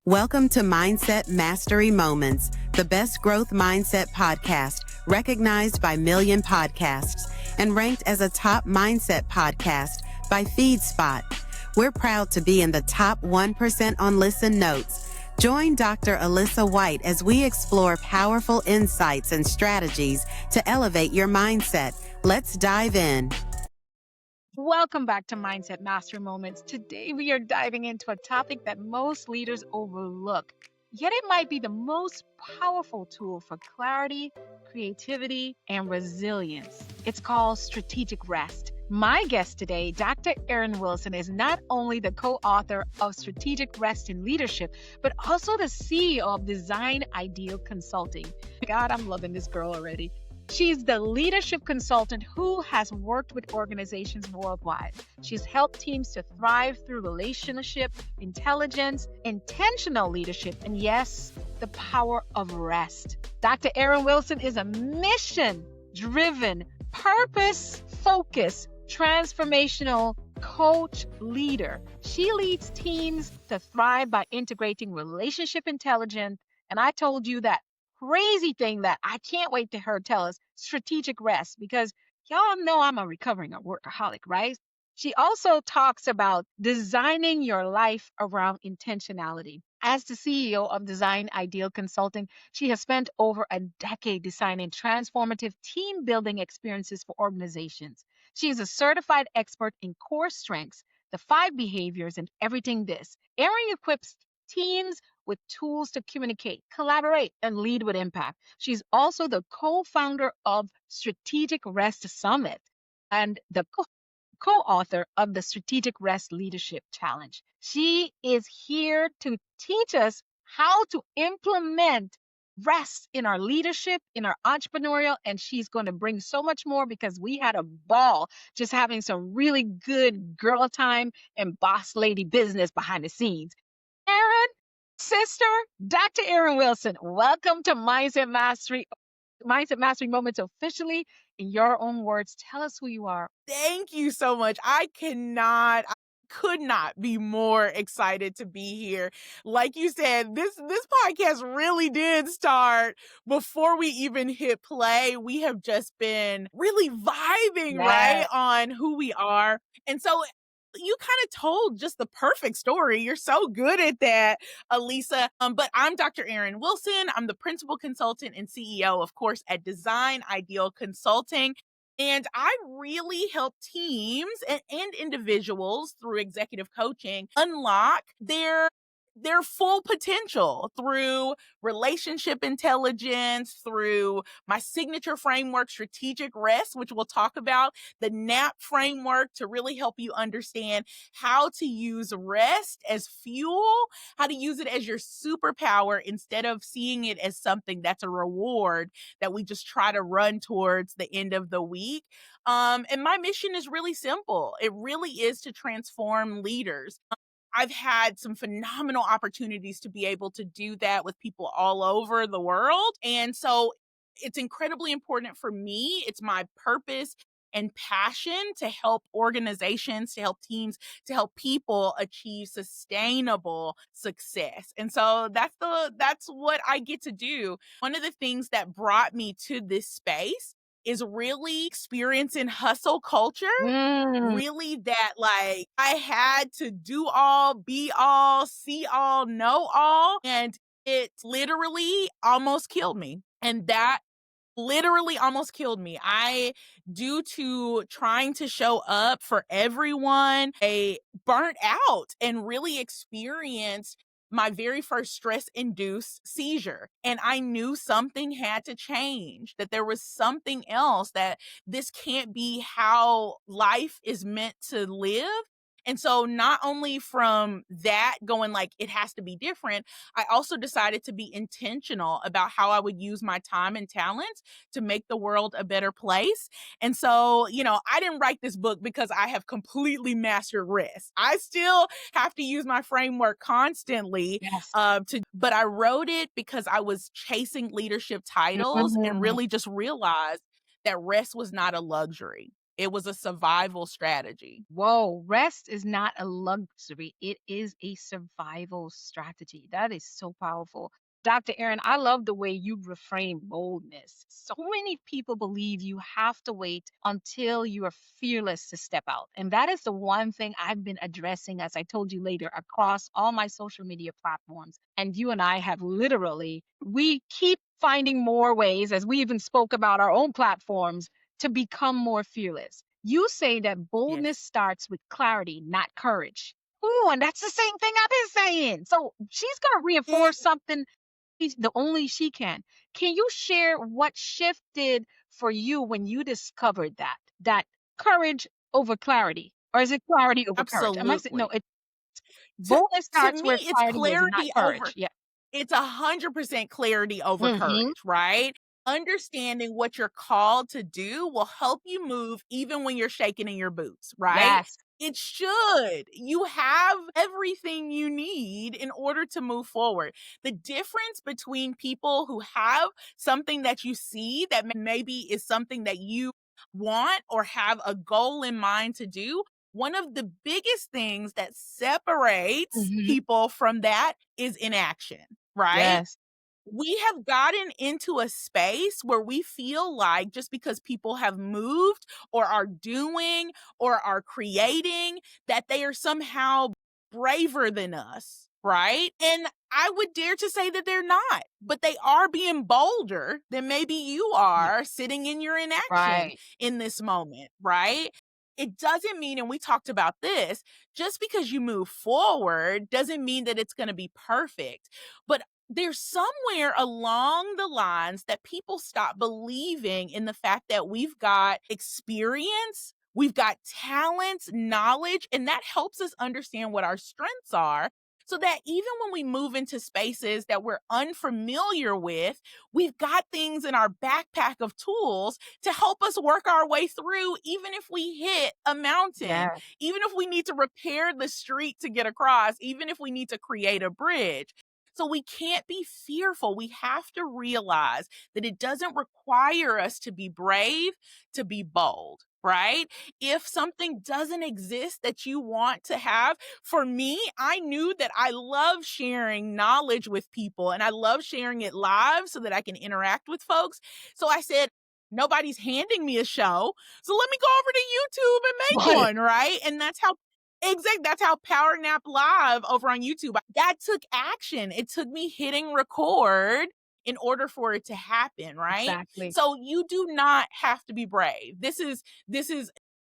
Welcome to Mindset Mastery Moments, the best growth mindset podcast recognized by Million Podcasts and ranked as a top mindset podcast by FeedSpot. We're proud to be in the top 1% on Listen Notes. Join Dr. Alisa Whyte as we explore powerful insights and strategies to elevate your mindset. Let's dive in. Welcome back to Mindset Mastery Moments. Today we are diving into a topic that most leaders overlook, yet it might be the most powerful tool for clarity, creativity, and resilience. It's called strategic rest. My guest today, Dr. Erin Wilson, is not only the co-author of Strategic Rest in Leadership, but also the CEO of Design Ideal Consulting. God, I'm loving this girl already. She's the leadership consultant who has worked with organizations worldwide. She's helped teams to thrive through relationship, intelligence, intentional leadership, and yes, the power of rest. Dr. Erin Wilson is a mission-driven, purpose-focused, transformational coach leader. She leads teams to thrive by integrating relationship intelligence, and I told you that crazy thing that I can't wait to her tell us, strategic rest, because y'all know I'm a recovering workaholic, right? She also talks about designing your life around intentionality. As the CEO of Design Ideal Consulting, she has spent over a decade designing transformative team building experiences for organizations. She is a certified expert in core strengths, the 5 behaviors, and everything this. Erin equips teams with tools to communicate, collaborate, and lead with impact. She's also the co-founder of Strategic Rest Summit and the co-author of the Strategic Rest Leadership Challenge. She is here to teach us how to implement rest in our leadership, in our entrepreneurial, and she's going to bring so much more because we had a ball just having some really good girl time and boss lady business behind the scenes. Erin, sister, Dr. Erin Wilson, welcome to Mindset Mastery Moments officially. In your own words, tell us who you are. Thank you so much. I could not be more excited to be here. Like you said, this podcast really did start before we even hit play. We have just been really vibing, right, on who we are. And so you kind of told just the perfect story. You're so good at that, Alisa. But I'm Dr. Erin Wilson. I'm the principal consultant and CEO, of course, at Design Ideal Consulting. And I really help teams and individuals through executive coaching unlock their full potential through relationship intelligence, through my signature framework, strategic rest, which we'll talk about, the NAP framework to really help you understand how to use rest as fuel, how to use it as your superpower instead of seeing it as something that's a reward that we just try to run towards the end of the week. And my mission is really simple. It really is to transform leaders. I've had some phenomenal opportunities to be able to do that with people all over the world. And so it's incredibly important for me. It's my purpose and passion to help organizations, to help teams, to help people achieve sustainable success. And so that's what I get to do. One of the things that brought me to this space is really experiencing hustle culture. Really that like I had to do all, be all, see all, know all. And it literally almost killed me. And that literally almost killed me. Due to trying to show up for everyone, I burnt out and really experienced my very first stress-induced seizure. And I knew something had to change, that there was something else, that this can't be how life is meant to live. And so not only from that going like, it has to be different, I also decided to be intentional about how I would use my time and talents to make the world a better place. And so, I didn't write this book because I have completely mastered rest. I still have to use my framework constantly. Yes. But I wrote it because I was chasing leadership titles and really just realized that rest was not a luxury. It was a survival strategy. Whoa, rest is not a luxury. It is a survival strategy. That is so powerful. Dr. Aaron, I love the way you reframe boldness. So many people believe you have to wait until you are fearless to step out. And that is the one thing I've been addressing, as I told you later, across all my social media platforms. And you and I have literally, we keep finding more ways, as we even spoke about our own platforms, to become more fearless. You say that Yes. boldness starts with clarity, not courage. Ooh, and that's the same thing I've been saying. So she's going to It reinforce something the only she can. Can you share what shifted for you when you discovered that courage over clarity, or is it clarity over courage? Am I saying no? absolutely. It To boldness to starts me, where it's clarity is, not clarity courage. over Yeah. it's 100% clarity over Mm-hmm. courage, right? Understanding what you're called to do will help you move even when you're shaking in your boots, right? Yes. It should. You have everything you need in order to move forward. The difference between people who have something that you see that maybe is something that you want or have a goal in mind to do, one of the biggest things that separates Mm-hmm. people from that is inaction, right? Yes. We have gotten into a space where we feel like just because people have moved or are doing or are creating, that they are somehow braver than us, right? And I would dare to say that they're not, but they are being bolder than maybe you Yeah. are sitting in your inaction Right. in this moment, right? It doesn't mean, and we talked about this, just because you move forward doesn't mean that it's going to be perfect. But there's somewhere along the lines that people stop believing in the fact that we've got experience, we've got talents, knowledge, and that helps us understand what our strengths are. So that even when we move into spaces that we're unfamiliar with, we've got things in our backpack of tools to help us work our way through, even if we hit a mountain, Yes. even if we need to repair the street to get across, even if we need to create a bridge. So we can't be fearful. We have to realize that it doesn't require us to be brave, to be bold, right? If something doesn't exist that you want to have, for me, I knew that I love sharing knowledge with people and I love sharing it live so that I can interact with folks. So I said, nobody's handing me a show. So let me go over to YouTube and make Right. one, right? And that's how Power Nap Live over on YouTube. That took action. It took me hitting record in order for it to happen, right? Exactly. So you do not have to be brave. This is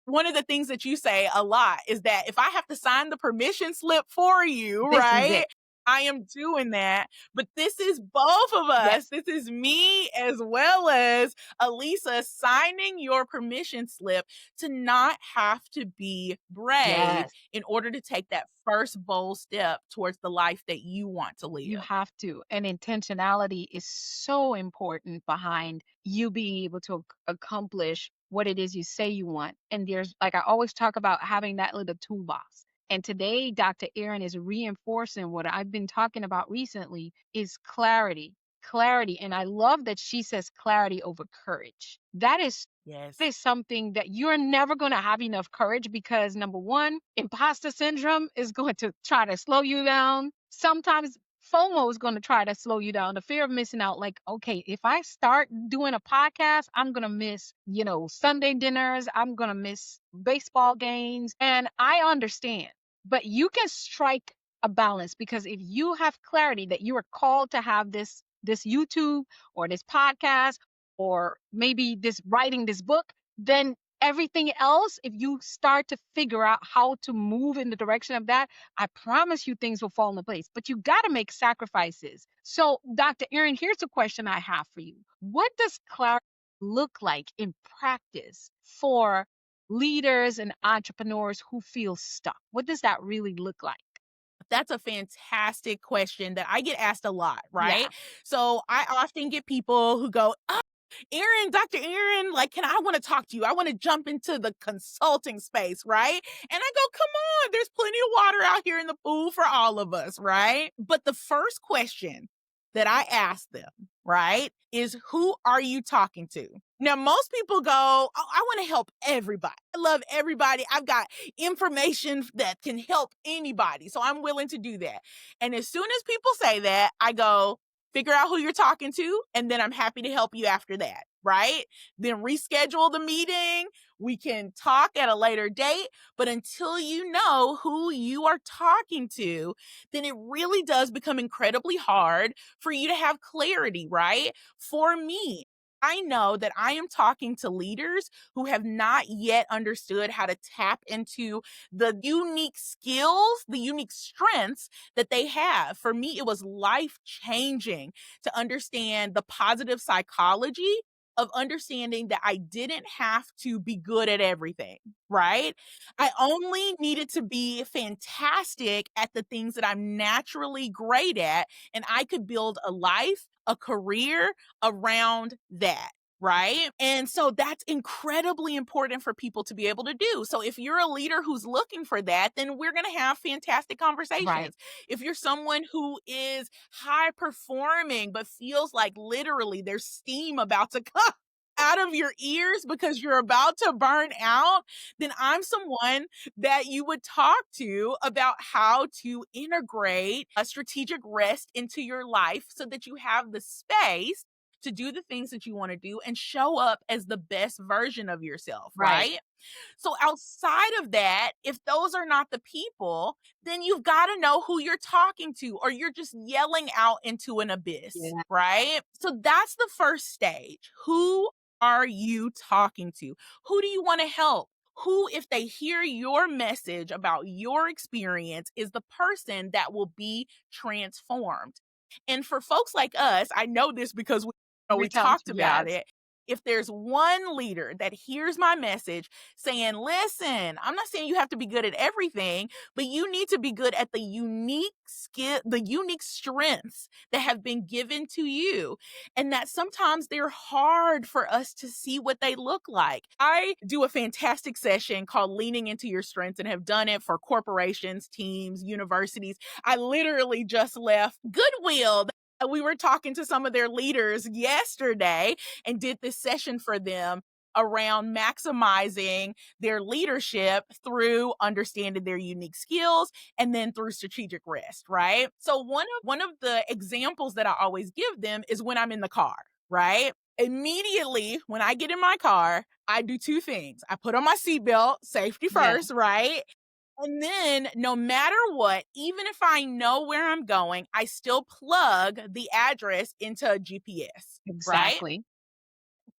one of the things that you say a lot is that if I have to sign the permission slip for you, This is right? it. I am doing that. But this is both of us. Yes. This is me as well as Alisa signing your permission slip to not have to be brave Yes. in order to take that first bold step towards the life that you want to You live. have to. And intentionality is so important behind you being able to accomplish what it is you say you want. And there's, like, I always talk about having that little toolbox. And today, Dr. Erin is reinforcing what I've been talking about recently is clarity. Clarity. And I love that she says clarity over courage. That Yes. is something that you're never going to have enough courage because number one, imposter syndrome is going to try to slow you down. Sometimes FOMO is going to try to slow you down. The fear of missing out. Like, okay, if I start doing a podcast, I'm going to miss, Sunday dinners. I'm going to miss baseball games. And I understand, but you can strike a balance because if you have clarity that you are called to have this YouTube or this podcast or maybe this writing this book, then everything else, if you start to figure out how to move in the direction of that, I promise you things will fall into place. But you got to make sacrifices. So, Dr. Erin, here's a question I have for you. What does clarity look like in practice for leaders and entrepreneurs who feel stuck? What does that really look like? That's a fantastic question that I get asked a lot, Yeah. right? So I often get people who go, Erin, Dr. Erin, like, I want to talk to you. I want to jump into the consulting space, right? And I go, come on, there's plenty of water out here in the pool for all of us, right? But the first question that I ask them, right, is who are you talking to? Now, most people go, oh, I want to help everybody. I love everybody. I've got information that can help anybody. So I'm willing to do that. And as soon as people say that, I go, figure out who you're talking to. And then I'm happy to help you after that. Right? Then reschedule the meeting. We can talk at a later date. But until you know who you are talking to, then it really does become incredibly hard for you to have clarity, right? For me, I know that I am talking to leaders who have not yet understood how to tap into the unique skills, the unique strengths that they have. For me, it was life changing to understand the positive psychology of understanding that I didn't have to be good at everything, right? I only needed to be fantastic at the things that I'm naturally great at, and I could build a life, a career around that. Right. And so that's incredibly important for people to be able to do. So if you're a leader who's looking for that, then we're going to have fantastic Right. conversations. If you're someone who is high performing, but feels like literally there's steam about to come out of your ears because you're about to burn out, then I'm someone that you would talk to about how to integrate a strategic rest into your life so that you have the space to do the things that you want to do and show up as the best version of yourself, Right. right? So outside of that, if those are not the people, then you've got to know who you're talking to, or you're just yelling out into an abyss, Yeah. right? So that's the first stage. Who are you talking to? Who do you want to help? Who, if they hear your message about your experience, is the person that will be transformed? And for folks like us, I know this because we Reach out talked to, about yes. it. If there's one leader that hears my message saying, listen, I'm not saying you have to be good at everything, but you need to be good at the unique skill, the unique strengths that have been given to you. And that sometimes they're hard for us to see what they look like. I do a fantastic session called Leaning into Your Strengths and have done it for corporations, teams, universities. I literally just left Goodwill. We were talking to some of their leaders yesterday and did this session for them around maximizing their leadership through understanding their unique skills and then through strategic rest, right? So one of the examples that I always give them is when I'm in the car, right? Immediately when I get in my car, I do two things. I put on my seatbelt, safety Yeah. first, right? And then no matter what, even if I know where I'm going, I still plug the address into a GPS, right? Exactly.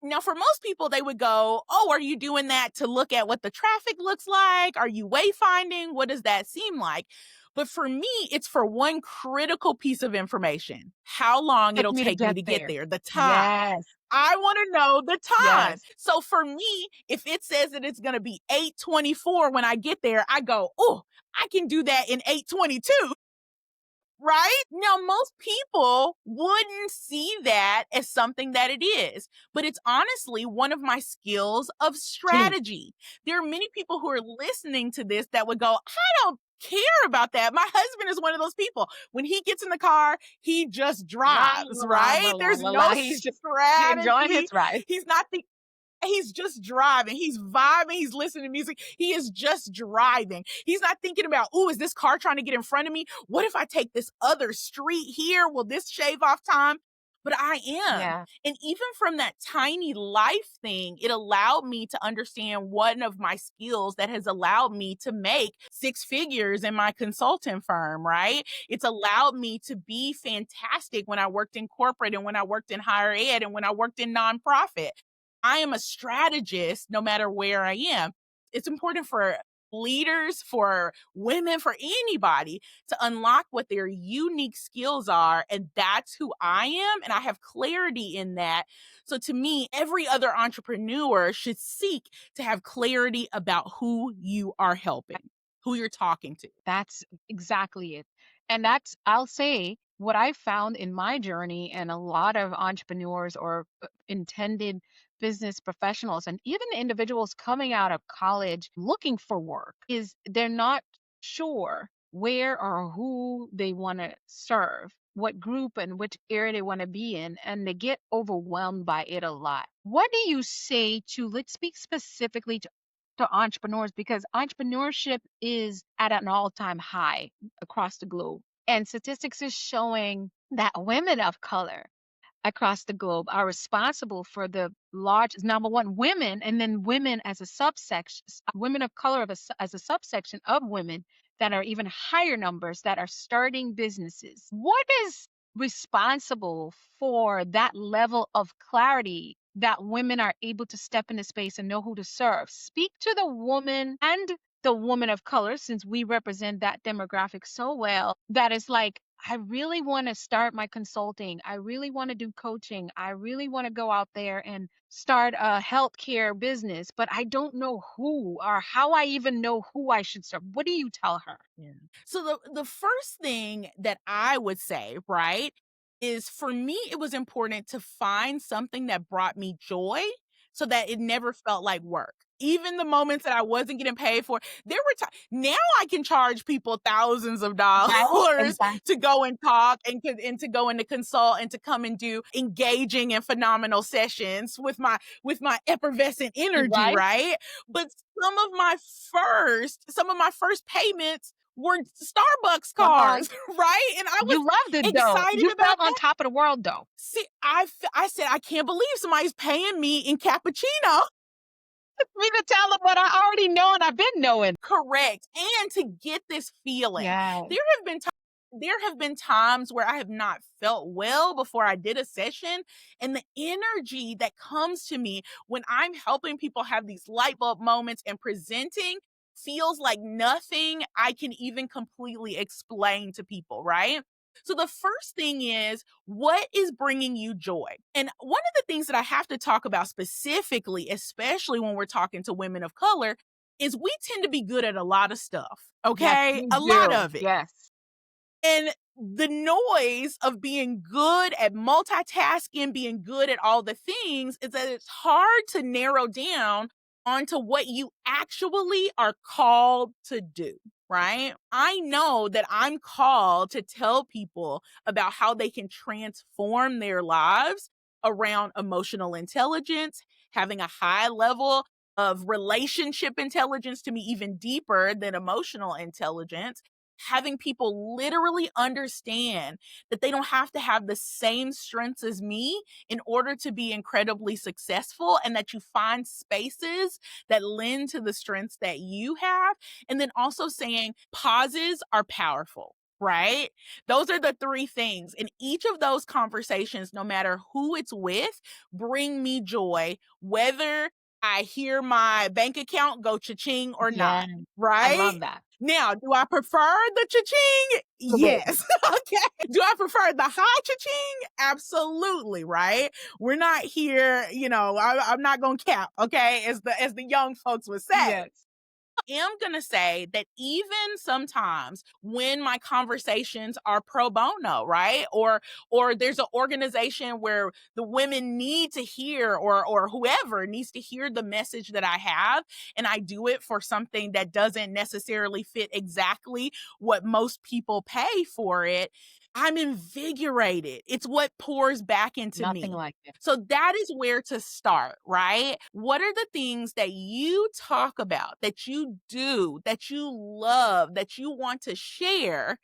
Now, for most people, they would go, oh, are you doing that to look at what the traffic looks like? Are you wayfinding? What does that seem like? But for me, it's for one critical piece of information: how long Took it'll me to take me get to get there. there, the time. Yes. I want to know the time. Yes. So for me, if it says that it's going to be 8:24 when I get there, I go, oh, I can do that in 8:22. Right? Now, most people wouldn't see that as something that it is, but it's honestly one of my skills of True. strategy. There are many people who are listening to this that would go, I don't care about that. My husband is one of those people. When he gets in the car, he just La, drives, la, la, right? la, There's la, no la. He's just enjoying his strategy. ride. He's not the He's just driving. He's vibing. He's listening to music. He is just driving. He's not thinking about, oh, is this car trying to get in front of me? What if I take this other street here? Will this shave off time? But I am. Yeah. And even from that tiny life thing, it allowed me to understand one of my skills that has allowed me to make six figures in my consulting firm, right? It's allowed me to be fantastic when I worked in corporate and when I worked in higher ed and when I worked in nonprofit. I am a strategist no matter where I am. It's important for leaders, for women, for anybody to unlock what their unique skills are. And that's who I am. And I have clarity in that. So to me, every other entrepreneur should seek to have clarity about who you are helping, who you're talking to. That's exactly it. And that's, I'll say, what I found in my journey, and a lot of entrepreneurs or intended business professionals, and even individuals coming out of college looking for work, is they're not sure where or who they want to serve. what group and which area they want to be in, and they get overwhelmed by it a lot. What do you say to, let's speak specifically to entrepreneurs, because entrepreneurship is at an all-time high across the globe. And statistics is showing that women of color across the globe are responsible for the large number one women, and then women as a subsection, women of color as a subsection of women that are even higher numbers that are starting businesses. What is responsible for that level of clarity that women are able to step into space and know who to serve? Speak to the woman and the woman of color, since we represent that demographic so well, that is like, I really want to start my consulting. I really want to do coaching. I really want to go out there and start a healthcare business, but I don't know who or how I even know who I should serve. What do you tell her? Yeah. So the first thing that I would say, right, is for me it was important to find something that brought me joy so that it never felt like work. Even the moments that I wasn't getting paid for, there were now I can charge people thousands of Right? dollars Exactly. to go and talk and to go and to consult and to come and do engaging and phenomenal sessions with my effervescent energy, Right? right? But some of my first payments were Starbucks Come on. cards, right? And I was You loved it though. excited You about felt on that. top of the world though. See, I said, I can't believe somebody's paying me in cappuccino. Me to tell them what I already know and I've been knowing. Correct. And to get this feeling. Yeah. There have been times where I have not felt well before I did a session, and the energy that comes to me when I'm helping people have these light bulb moments and presenting feels like nothing I can even completely explain to people, right? So the first thing is, what is bringing you joy? And one of the things that I have to talk about specifically, especially when we're talking to women of color, is we tend to be good at a lot of stuff. Yes, Okay. we A lot do. of it. Yes. And the noise of being good at multitasking, being good at all the things, is that it's hard to narrow down onto what you actually are called to do, right? I know that I'm called to tell people about how they can transform their lives around emotional intelligence, having a high level of relationship intelligence, to me, even deeper than emotional intelligence, having people literally understand that they don't have to have the same strengths as me in order to be incredibly successful, and that you find spaces that lend to the strengths that you have. And then also saying pauses are powerful. Right? Those are the three things. And each of those conversations, no matter who it's with, bring me joy, whether I hear my bank account go cha-ching or Yeah. not. I Right? love that. Now, do I prefer the cha-ching? Absolutely. Yes. Okay. Do I prefer the high cha-ching? Absolutely. Right. We're not here, I'm not gonna cap, okay, as the young folks would say. Yes. Am going to say that even sometimes when my conversations are pro bono, right? Or there's an organization where the women need to hear, or whoever needs to hear the message that I have, and I do it for something that doesn't necessarily fit exactly what most people pay for it, I'm invigorated. It's what pours back into Nothing me. like it. So that is where to start, right? What are the things that you talk about, that you do, that you love, that you want to share,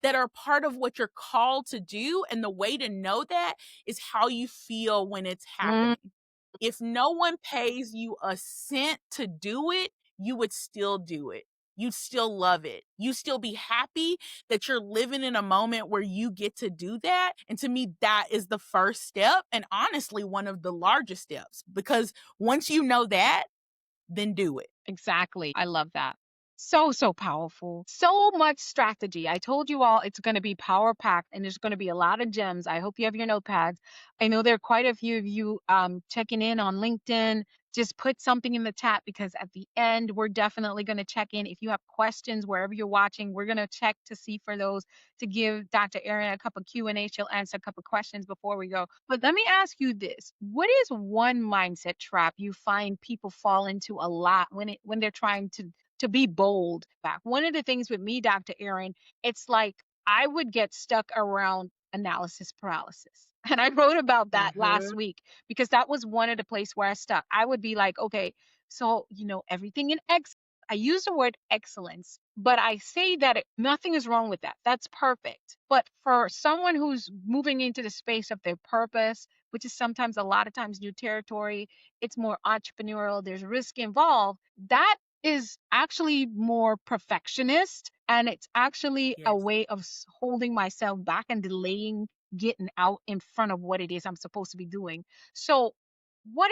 that are part of what you're called to do? And the way to know that is how you feel when it's Mm, happening. If no one pays you a cent to do it, you would still do it. You'd still love it. You still be happy that you're living in a moment where you get to do that. And to me, that is the first step. And honestly, one of the largest steps, because once you know that, then do it. exactly. I love that. So, so powerful. So much strategy. I told you all it's going to be power packed and there's going to be a lot of gems. I hope you have your notepads. I know there are quite a few of you checking in on LinkedIn. Just put something in the chat, because at the end, we're definitely going to check in. If you have questions wherever you're watching, we're going to check to see for those, to give Dr. Erin a couple of Q&A. She'll answer a couple of questions before we go. But let me ask you this. What is one mindset trap you find people fall into a lot when they're trying to be bold? Back. One of the things with me, Dr. Erin, it's like I would get stuck around analysis paralysis. And I wrote about that last Mhm. week because that was one of the place where I stuck. I would be like, okay, so, everything in I use the word excellence, but I say that nothing is wrong with that. That's perfect. But for someone who's moving into the space of their purpose, which is sometimes a lot of times new territory, it's more entrepreneurial, there's risk involved. That is actually more perfectionist, and it's actually a Yes. way of holding myself back and delaying getting out in front of what it is I'm supposed to be doing. So, what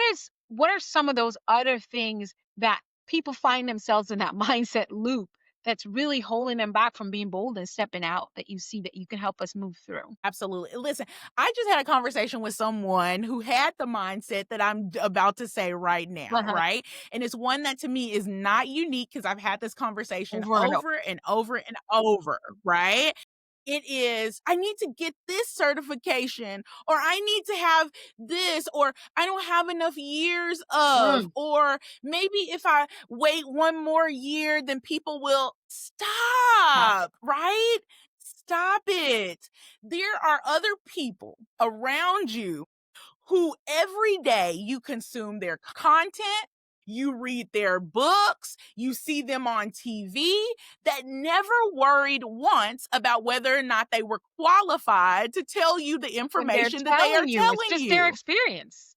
are some of those other things that people find themselves in that mindset loop that's really holding them back from being bold and stepping out, that you see that you can help us move through? Absolutely. Listen, I just had a conversation with someone who had the mindset that I'm about to say right now, Uh-huh. right? And it's one that to me is not unique because I've had this conversation Over and over. over and over and over, right? It is, I need to get this certification, or I need to have this, or I don't have enough years of, Mm, or maybe if I wait one more year, then people will stop it. stop, right? Stop it. There are other people around you who every day you consume their content, you read their books, you see them on TV, that never worried once about whether or not they were qualified to tell you the And they're information that they are telling you it's telling just their you. experience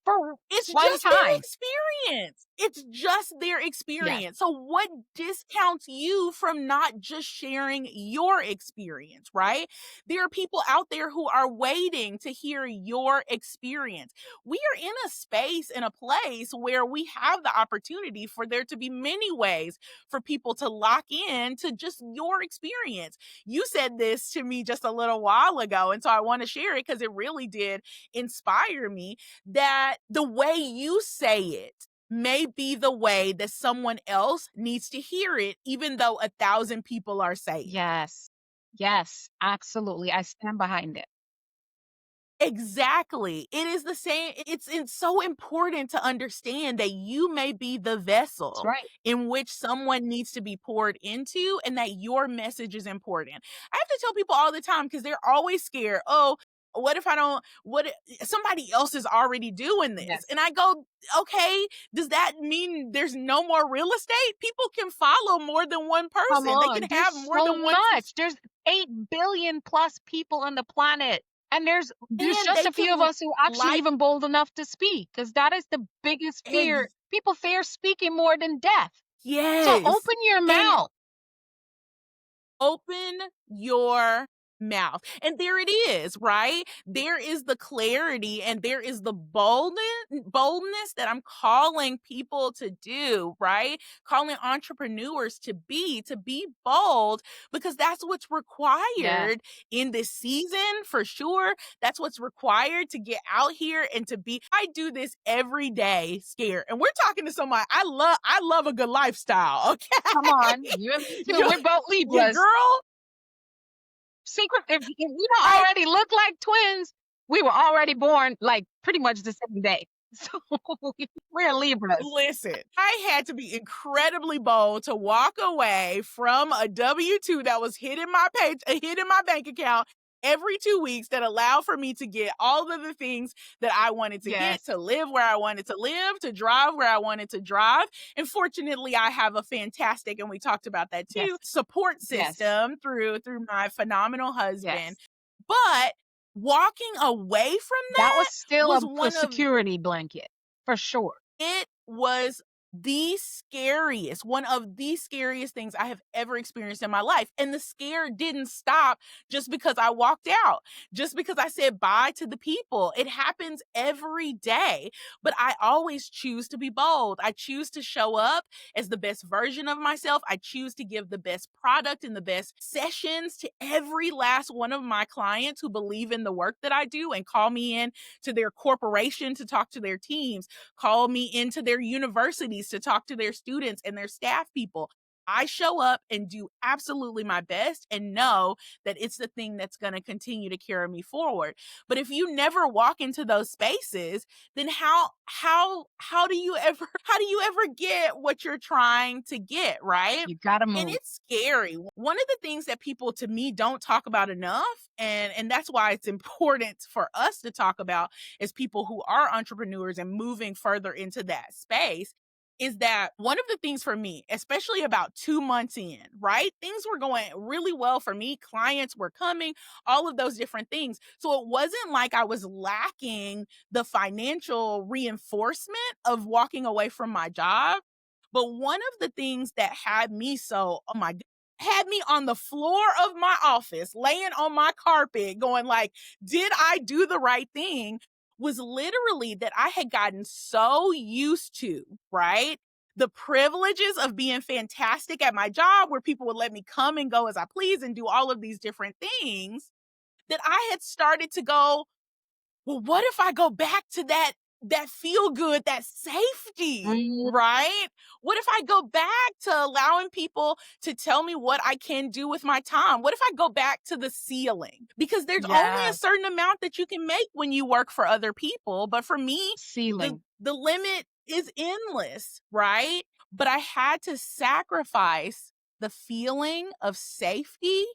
for It's one just their time. experience. It's just their Yes. experience. So what discounts you from not just sharing your experience, right? There are people out there who are waiting to hear your experience. We are in a space, in a place where we have the opportunity for there to be many ways for people to lock in to just your experience. You said this to me just a little while ago, and so I want to share it because it really did inspire me, that the way you say it may be the way that someone else needs to hear it, even though 1,000 people are saying it. Yes. Yes, absolutely. I stand behind it. Exactly. It is the same. It's so important to understand that you may be the That's vessel right. in which someone needs to be poured into, and that your message is important. I have to tell people all the time because they're always scared. Oh, what if I don't, somebody else is already doing this? Yes. And I go, okay, does that mean there's no more real estate? People can follow more than one Come person. They can on. There's have more so than one much. There's 8 billion plus people on the planet. And there's and just they a few of can us who actually like even bold enough to speak, because that is the biggest fear. eggs. People fear speaking more than death. So Yes. open your And mouth. open your mouth. And there it is, right? There is the clarity and there is the boldness that I'm calling people to do, right? Calling entrepreneurs to be bold, because that's what's Yes. required in this season for sure. That's what's required to get out here and to be. I do this every day, scared. And we're talking to somebody. I love a good lifestyle, okay? Come on. You and me too. Your We're both your Libras. girl, Secret, if we don't I already look like twins, we were already born like pretty much the same day. So we're Libras. listen, I had to be incredibly bold to walk away from a W-2 that was hitting my page, hitting my bank account every 2 weeks, that allowed for me to get all of the things that I wanted to get, Yes. to live where I wanted to live, to drive where I wanted to drive. And fortunately, I have a fantastic, and we talked about that too, Yes. support Yes. system through my phenomenal husband. Yes. But walking away from That was that still was a one of security blanket for sure. it was one of the scariest things I have ever experienced in my life. And the scare didn't stop just because I walked out, just because I said bye to the people. It happens every day, but I always choose to be bold. I choose to show up as the best version of myself. I choose to give the best product and the best sessions to every last one of my clients who believe in the work that I do and call me in to their corporation to talk to their teams, call me into their universities to talk to their students and their staff people. I show up and do absolutely my best and know that it's the thing that's going to continue to carry me forward. But if you never walk into those spaces, then how do you ever how do you ever get what you're trying to get, right? You gotta And move. it's scary. One of the things that people to me don't talk about enough, and that's why it's important for us to talk about as people who are entrepreneurs and moving further into that space, is that one of the things for me, especially about 2 months in, right? Things were going really well for me. Clients were coming, all of those different things. So it wasn't like I was lacking the financial reinforcement of walking away from my job. But one of the things that had me so, oh my God, had me on the floor of my office, laying on my carpet, going like, did I do the right thing? Was literally that I had gotten so used to, right? The privileges of being fantastic at my job where people would let me come and go as I please and do all of these different things that I had started to go, well, what if I go back to that feel good, that safety, Mm, right? What if I go back to allowing people to tell me what I can do with my time? What if I go back to the ceiling? Because there's only a yes, certain amount that you can make when you work for other people, but for me, the ceiling. the limit is endless, right? But I had to sacrifice the feeling of safety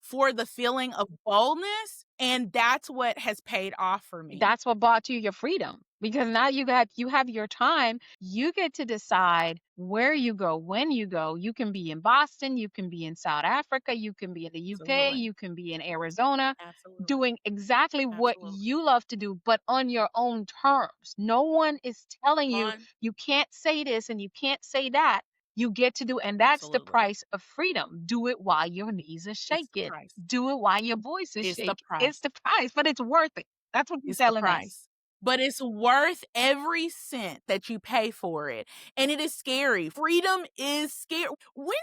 for the feeling of boldness, and that's what has paid off for me. That's what bought you your freedom because now you have your time. You get to decide where you go, when you go. You can be in Boston, you can be in South Africa, you can be in the UK, Absolutely. you can be in Arizona, Absolutely. doing exactly what Absolutely. you love to do, but on your own terms. No one is telling you On you can't say this and you can't say that. You get to do, and that's the Absolutely. price of freedom. Do it while your knees are It's the shaking. price. Do it while your voice is It's the shaking. It's price. the price, but it's worth it. That's what you're It's the telling us. price. But it's worth every cent that you pay for it. And it is scary. Freedom is scary. When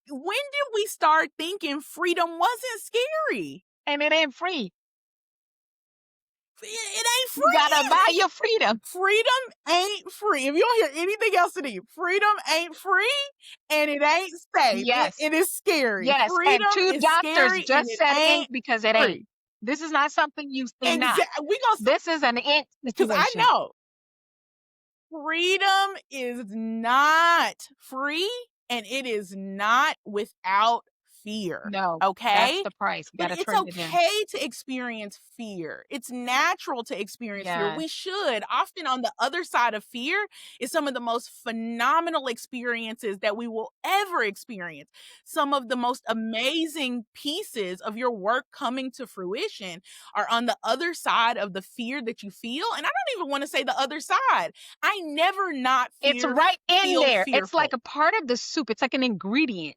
did we start thinking freedom wasn't scary? And it ain't free. It ain't You gotta buy free. your freedom. Freedom ain't free. If you don't hear anything else today, freedom ain't free and it ain't safe. It, Yes. it is scary. Yes. And Freedom two is doctors scary and just it said ain't ain't because it ain't. free. This is not something you say not. Exactly. We gonna This is an ain't because I situation. know freedom is not free and it is not without fear. No, that's Okay. the price. You But gotta it's trade it in. okay to experience fear. It's natural to experience fear. Yes. We should. Often on the other side of fear is some of the most phenomenal experiences that we will ever experience. Some of the most amazing pieces of your work coming to fruition are on the other side of the fear that you feel. And I don't even want to say the other side. I never not It's right in feel there. It's like fearful. a part of the soup. It's like an ingredient.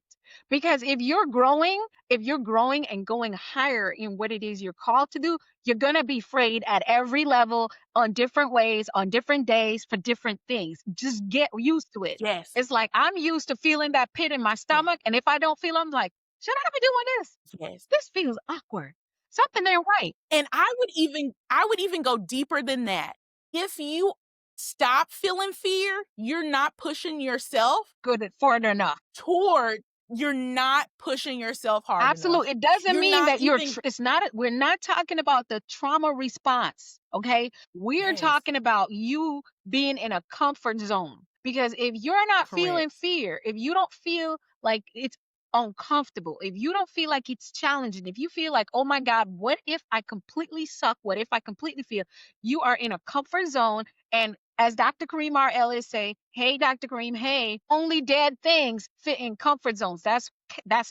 Because if you're growing and going higher in what it is you're called to do, you're going to be afraid at every level, on different ways, on different days, for different things. Just get used to it. Yes. It's like I'm used to feeling that pit in my Yes. stomach. And if I don't feel, I'm like, should I be doing this? Yes. This feels awkward. Something ain't right. And I would even go deeper than that. If you stop feeling fear, you're not pushing yourself Good for it enough. toward you're not pushing yourself hard enough. Absolutely. It doesn't You're mean not that even it's not, we're not talking about the trauma response. Okay. We're Yes, talking about you being in a comfort zone. Because if you're not feeling correct. fear, if you don't feel like it's uncomfortable, if you don't feel like it's challenging, if you feel like, oh my God, what if I completely suck? What if I completely feel you are in a comfort zone? And as Dr. Kareem R. Ellis say, hey, Dr. Kareem, hey, only dead things fit in comfort zones. That's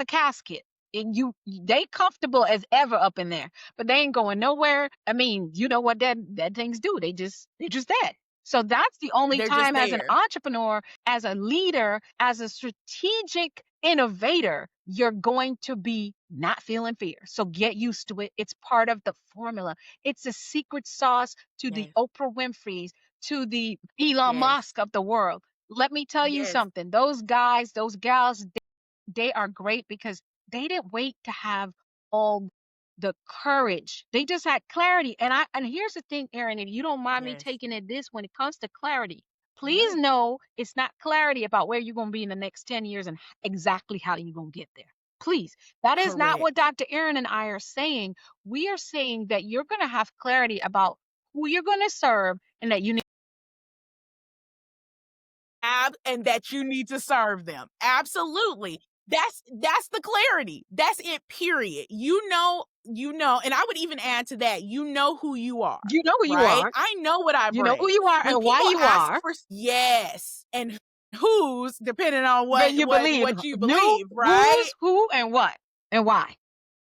a casket. And they comfortable as ever up in there, but they ain't going nowhere. I mean, you know what dead things do? They're just dead. So that's the only They're just time as an there. entrepreneur, as a leader, as a strategic innovator, you're going to be not feeling fear. So get used to it. It's part of the formula. It's a secret sauce to the Yes, Oprah Winfrey's, to the Elon yes, Musk of the world. Let me tell you yes, something. Those guys, those gals, they are great because they didn't wait to have all the courage. They just had clarity. And here's the thing, Erin, if you don't mind me yes. taking it this when it comes to clarity. Please know it's not clarity about where you're going to be in the next 10 years and exactly how you're going to get there. Please, that is not what Correct. Dr. Erin and I are saying. We are saying that you're going to have clarity about who you're going to serve and that you need. And that you need to serve them. Absolutely. That's the clarity. That's it, period. And I would even add to that, you know who you are, You know who you right? are. I know what I You know who bring. you are When and why people you ask are. for yes, and whose, depending on That what you what believe. what you New, believe, right? who's who and what and why.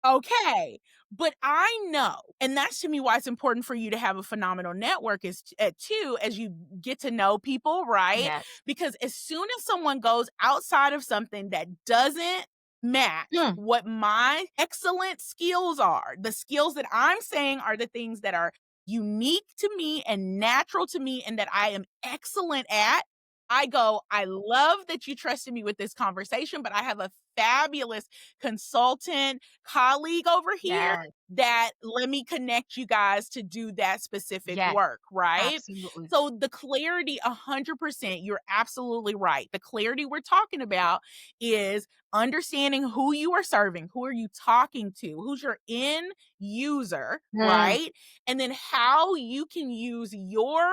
Okay. But I know, and that's to me why it's important for you to have a phenomenal network is too, as you get to know people, right? Yes. Because as soon as someone goes outside of something that doesn't match Mm, what my excellent skills are, the skills that I'm saying are the things that are unique to me and natural to me and that I am excellent at, I go, I love that you trusted me with this conversation, but I have a fabulous consultant colleague over here yes. that let me connect you guys to do that specific Yes. work, right? Absolutely. So the clarity, 100%, you're absolutely right. The clarity we're talking about is understanding who you are serving, who are you talking to, who's your end user, Mm, right? And then how you can use your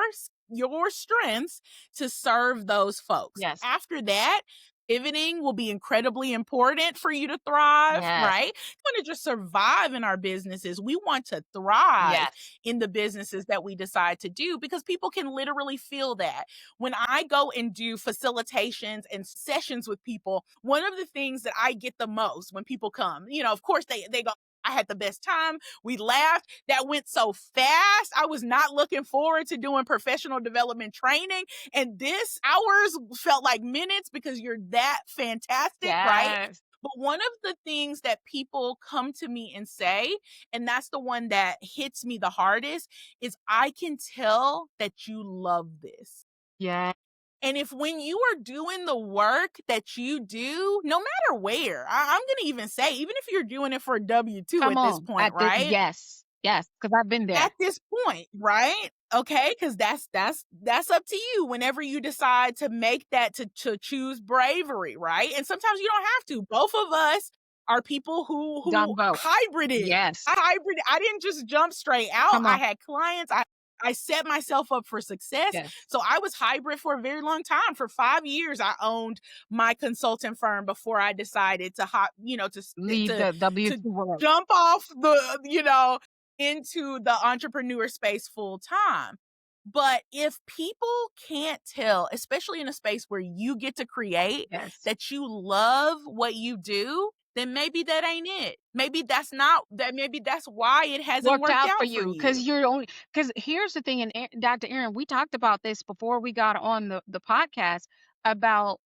strengths to serve those folks. yes. After that, pivoting will be incredibly important for you to thrive, Yes. right? We want to just survive in our businesses. We want to thrive Yes. in the businesses that we decide to do because people can literally feel that. When I go and do facilitations and sessions with people, one of the things that I get the most when people come, of course they go, I had the best time. We laughed. That went so fast. I was not looking forward to doing professional development training. And this hours felt like minutes because you're that fantastic, right? Yes. But one of the things that people come to me and say, and that's the one that hits me the hardest, is I can tell that you love this. Yes. And if when you are doing the work that you do, no matter where, I'm going to even say, even if you're doing it for a W-2 Come at this on. point, right? Yes. Yes. Because I've been At there. this point, right? Okay, because that's up to you whenever you decide to make that to choose bravery, right? And sometimes you don't have to. Both of us are people who Done both. hybrided. Yes. I didn't just jump straight out. Come I on. had clients. I set myself up for success. Yes. So I was hybrid for a very long time. For 5 years, I owned my consulting firm before I decided to hop, Leave the to W2 world. jump off into the entrepreneur space full time. But if people can't tell, especially in a space where you get to create, Yes. that you love what you do, then maybe that ain't it. Maybe that's not that. Maybe that's why it hasn't Worked worked out for out for you because you. you're only because here's the thing, and Dr. Erin, we talked about this before we got on the podcast about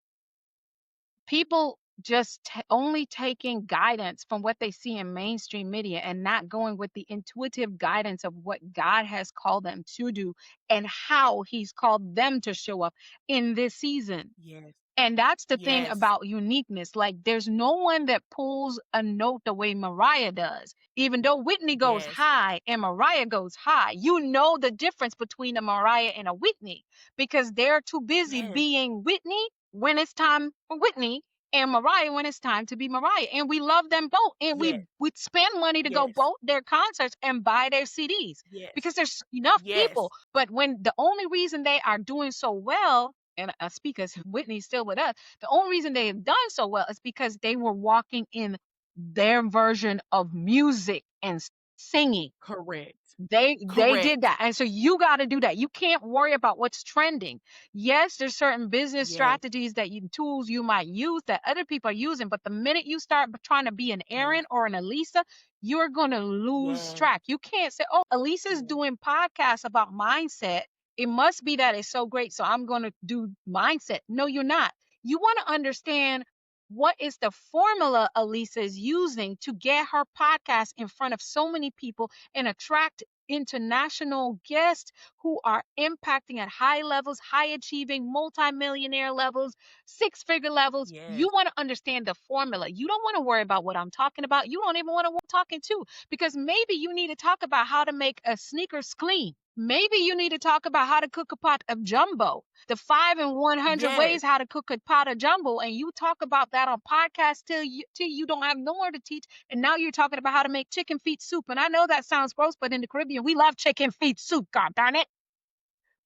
people just only taking guidance from what they see in mainstream media and not going with the intuitive guidance of what God has called them to do and how he's called them to show up in this season. Yes. And that's the thing Yes. about uniqueness. Like, there's no one that pulls a note the way Mariah does. Even though Whitney goes Yes. high and Mariah goes high, you know the difference between a Mariah and a Whitney because they're too busy Yes. being Whitney when it's time for Whitney and Mariah when it's time to be Mariah. And we love them both. And Yes. we spend money to go Yes. both their concerts and buy their CDs Yes. because there's enough Yes. people. But when the only reason they are doing so well, and speak as Whitney's still with us, the only reason they have done so well is because they were walking in their version of music and singing. Correct. They did Correct. that. And so you got to do that. You can't worry about what's trending. Yes, there's certain business Yes. strategies that tools you might use that other people are using, but the minute you start trying to be an Yes. Erin or an Alisa, you're going to lose Yes. track. You can't say, "Oh, Alisa's Yes. doing podcasts about mindset. It must be that it's so great, so I'm going to do mindset." No, you're not. You want to understand what is the formula Alisa is using to get her podcast in front of so many people and attract international guests who are impacting at high levels, high achieving, multimillionaire levels, six-figure levels. You Yes. want to understand the formula. You don't want to worry about what I'm talking about. You don't even want to talking to because maybe you need to talk about how to make a sneakers clean. Maybe you need to talk about how to cook a pot of jumbo, the 5 and 100 Yes. ways how to cook a pot of jumbo. And you talk about that on podcast till you don't have no more to teach. And now you're talking about how to make chicken feet soup. And I know that sounds gross, but in the Caribbean, we love chicken feet soup. God darn it.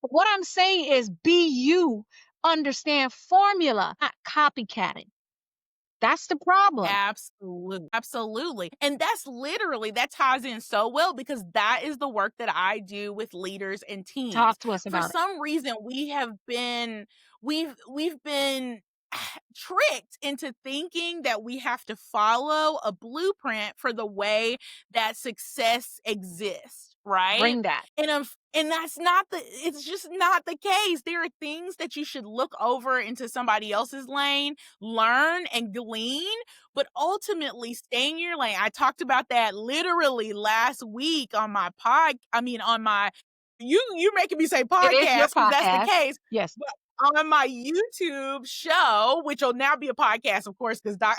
But what I'm saying is be you, understand formula, not copycatting. That's the problem. Absolutely. Absolutely. And that ties in so well because that is the work that I do with leaders and teams. Talk to us For about it. some reason, we've been tricked into thinking that we have to follow a blueprint for the way that success exists, right? Bring that. And that's not it's just not the case. There are things that you should look over into somebody else's lane, learn and glean, but ultimately stay in your lane. I talked about that literally last week on my on my you're making me say It is your podcast because that's the podcast. case. Yes. But on my YouTube show, which will now be a podcast, of course, because Doc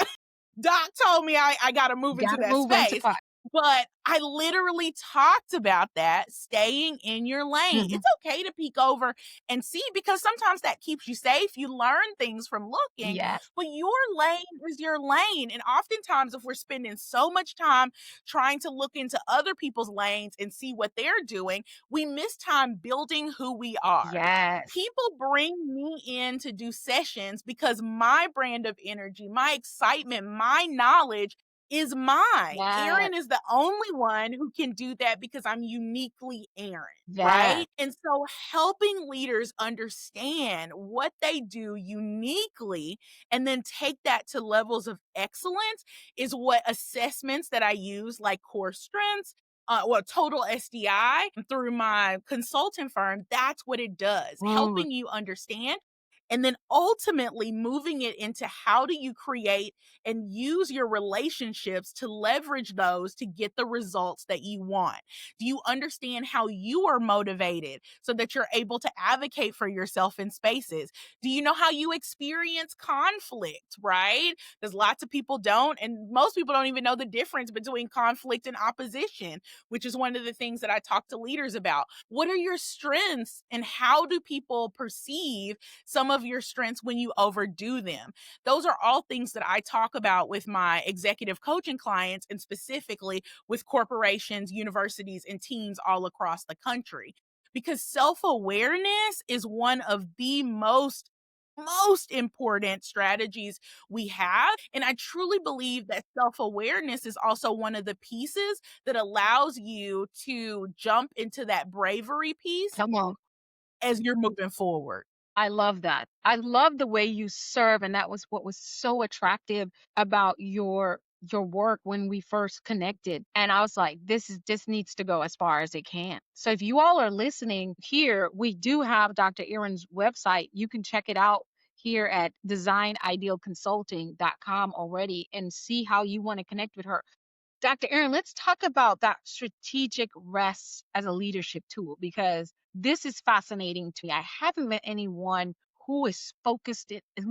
told me I got to move into Gotta that move into space. But I literally talked about that, staying in your lane. Mhm. It's okay to peek over and see because sometimes that keeps you safe. You learn things from looking, Yes. but your lane is your lane. And oftentimes, if we're spending so much time trying to look into other people's lanes and see what they're doing, we miss time building who we are. Yes. People bring me in to do sessions because my brand of energy, my excitement, my knowledge is mine. Yes. Erin is the only one who can do that because I'm uniquely Erin, Yes. right? And so helping leaders understand what they do uniquely and then take that to levels of excellence is what assessments that I use, like core strengths, total SDI through my consulting firm, that's what it does, Ooh, helping you understand and then ultimately moving it into how do you create and use your relationships to leverage those to get the results that you want? Do you understand how you are motivated so that you're able to advocate for yourself in spaces? Do you know how you experience conflict, right? Because lots of people don't, and most people don't even know the difference between conflict and opposition, which is one of the things that I talk to leaders about. What are your strengths and how do people perceive some of your strengths when you overdo them? Those are all things that I talk about with my executive coaching clients and specifically with corporations, universities, and teams all across the country. Because self-awareness is one of the most important strategies we have. And I truly believe that self awareness is also one of the pieces that allows you to jump into that bravery piece come on. as you're moving forward. I love that. I love the way you serve, and that was what was so attractive about your work when we first connected. And I was like, this needs to go as far as it can. So if you all are listening here, we do have Dr. Erin's website. You can check it out here at designidealconsulting.com already and see how you want to connect with her. Dr. Erin, let's talk about that strategic rest as a leadership tool because this is fascinating to me. I haven't met anyone who is who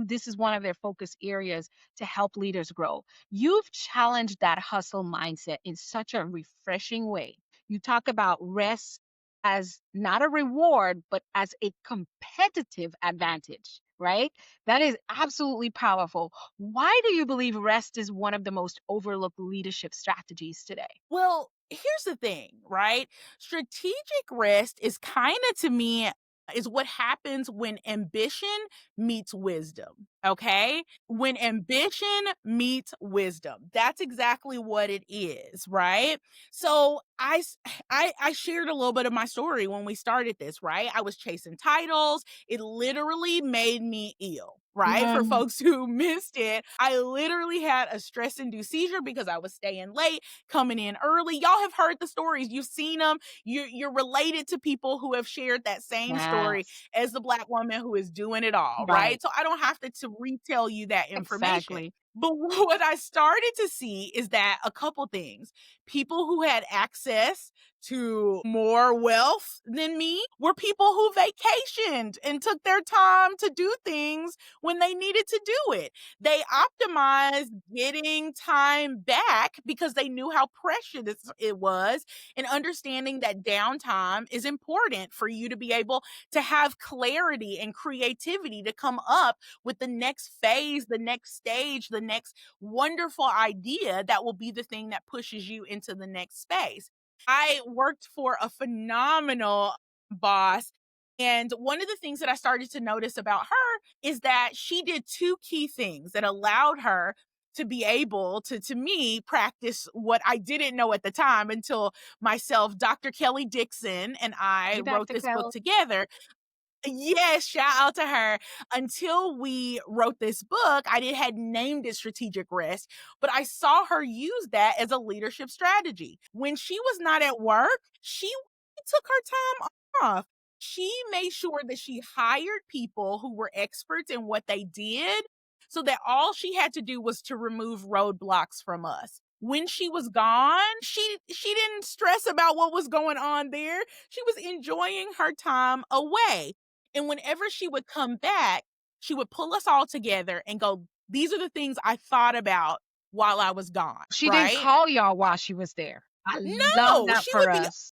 this is one of their focus areas to help leaders grow. You've challenged that hustle mindset in such a refreshing way. You talk about rest as not a reward, but as a competitive advantage, right? That is absolutely powerful. Why do you believe rest is one of the most overlooked leadership strategies today? Well, here's the thing, right? Strategic rest is kind of to me is what happens when ambition meets wisdom. Okay. When ambition meets wisdom, that's exactly what it is. Right. So I shared a little bit of my story when we started this, right? I was chasing titles. It literally made me ill. Right. For Mm, folks who missed it, I literally had a stress induced seizure because I was staying late, coming in early. Y'all have heard the stories. You've seen them. You're related to people who have shared that same story yes, as the Black woman who is doing it all, right. right? So I don't have to retell you that information. Exactly. But what I started to see is that a couple things. People who had access to more wealth than me were people who vacationed and took their time to do things when they needed to do it. They optimized getting time back because they knew how precious it was, and understanding that downtime is important for you to be able to have clarity and creativity to come up with the next phase, the next stage, the next wonderful idea that will be the thing that pushes you into the next space. I worked for a phenomenal boss. And one of the things that I started to notice about her is that she did two key things that allowed her to be able to me practice what I didn't know at the time until myself, Dr. Kelly Dixon, and I Hey, wrote Dr. this book Kel. together. Yes, shout out to her. Until we wrote this book, hadn't named it strategic rest, but I saw her use that as a leadership strategy. When she was not at work, she took her time off. She made sure that she hired people who were experts in what they did so that all she had to do was to remove roadblocks from us. When she was gone, she didn't stress about what was going on there. She was enjoying her time away. And whenever she would come back, she would pull us all together and go, these are the things I thought about while I was gone, She didn't right? call y'all while she was there. I love No, that she for would be us.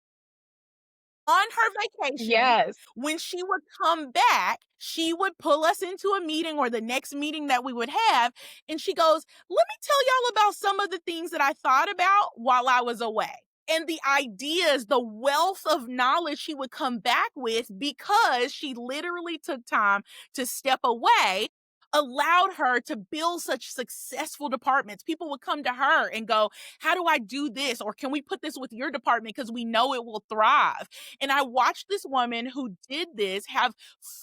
on her vacation. Yes. When she would come back, she would pull us into a meeting or the next meeting that we would have. And she goes, let me tell y'all about some of the things that I thought about while I was away. And the ideas, the wealth of knowledge she would come back with because she literally took time to step away allowed her to build such successful departments. People would come to her and go, how do I do this? Or can we put this with your department because we know it will thrive? And I watched this woman who did this have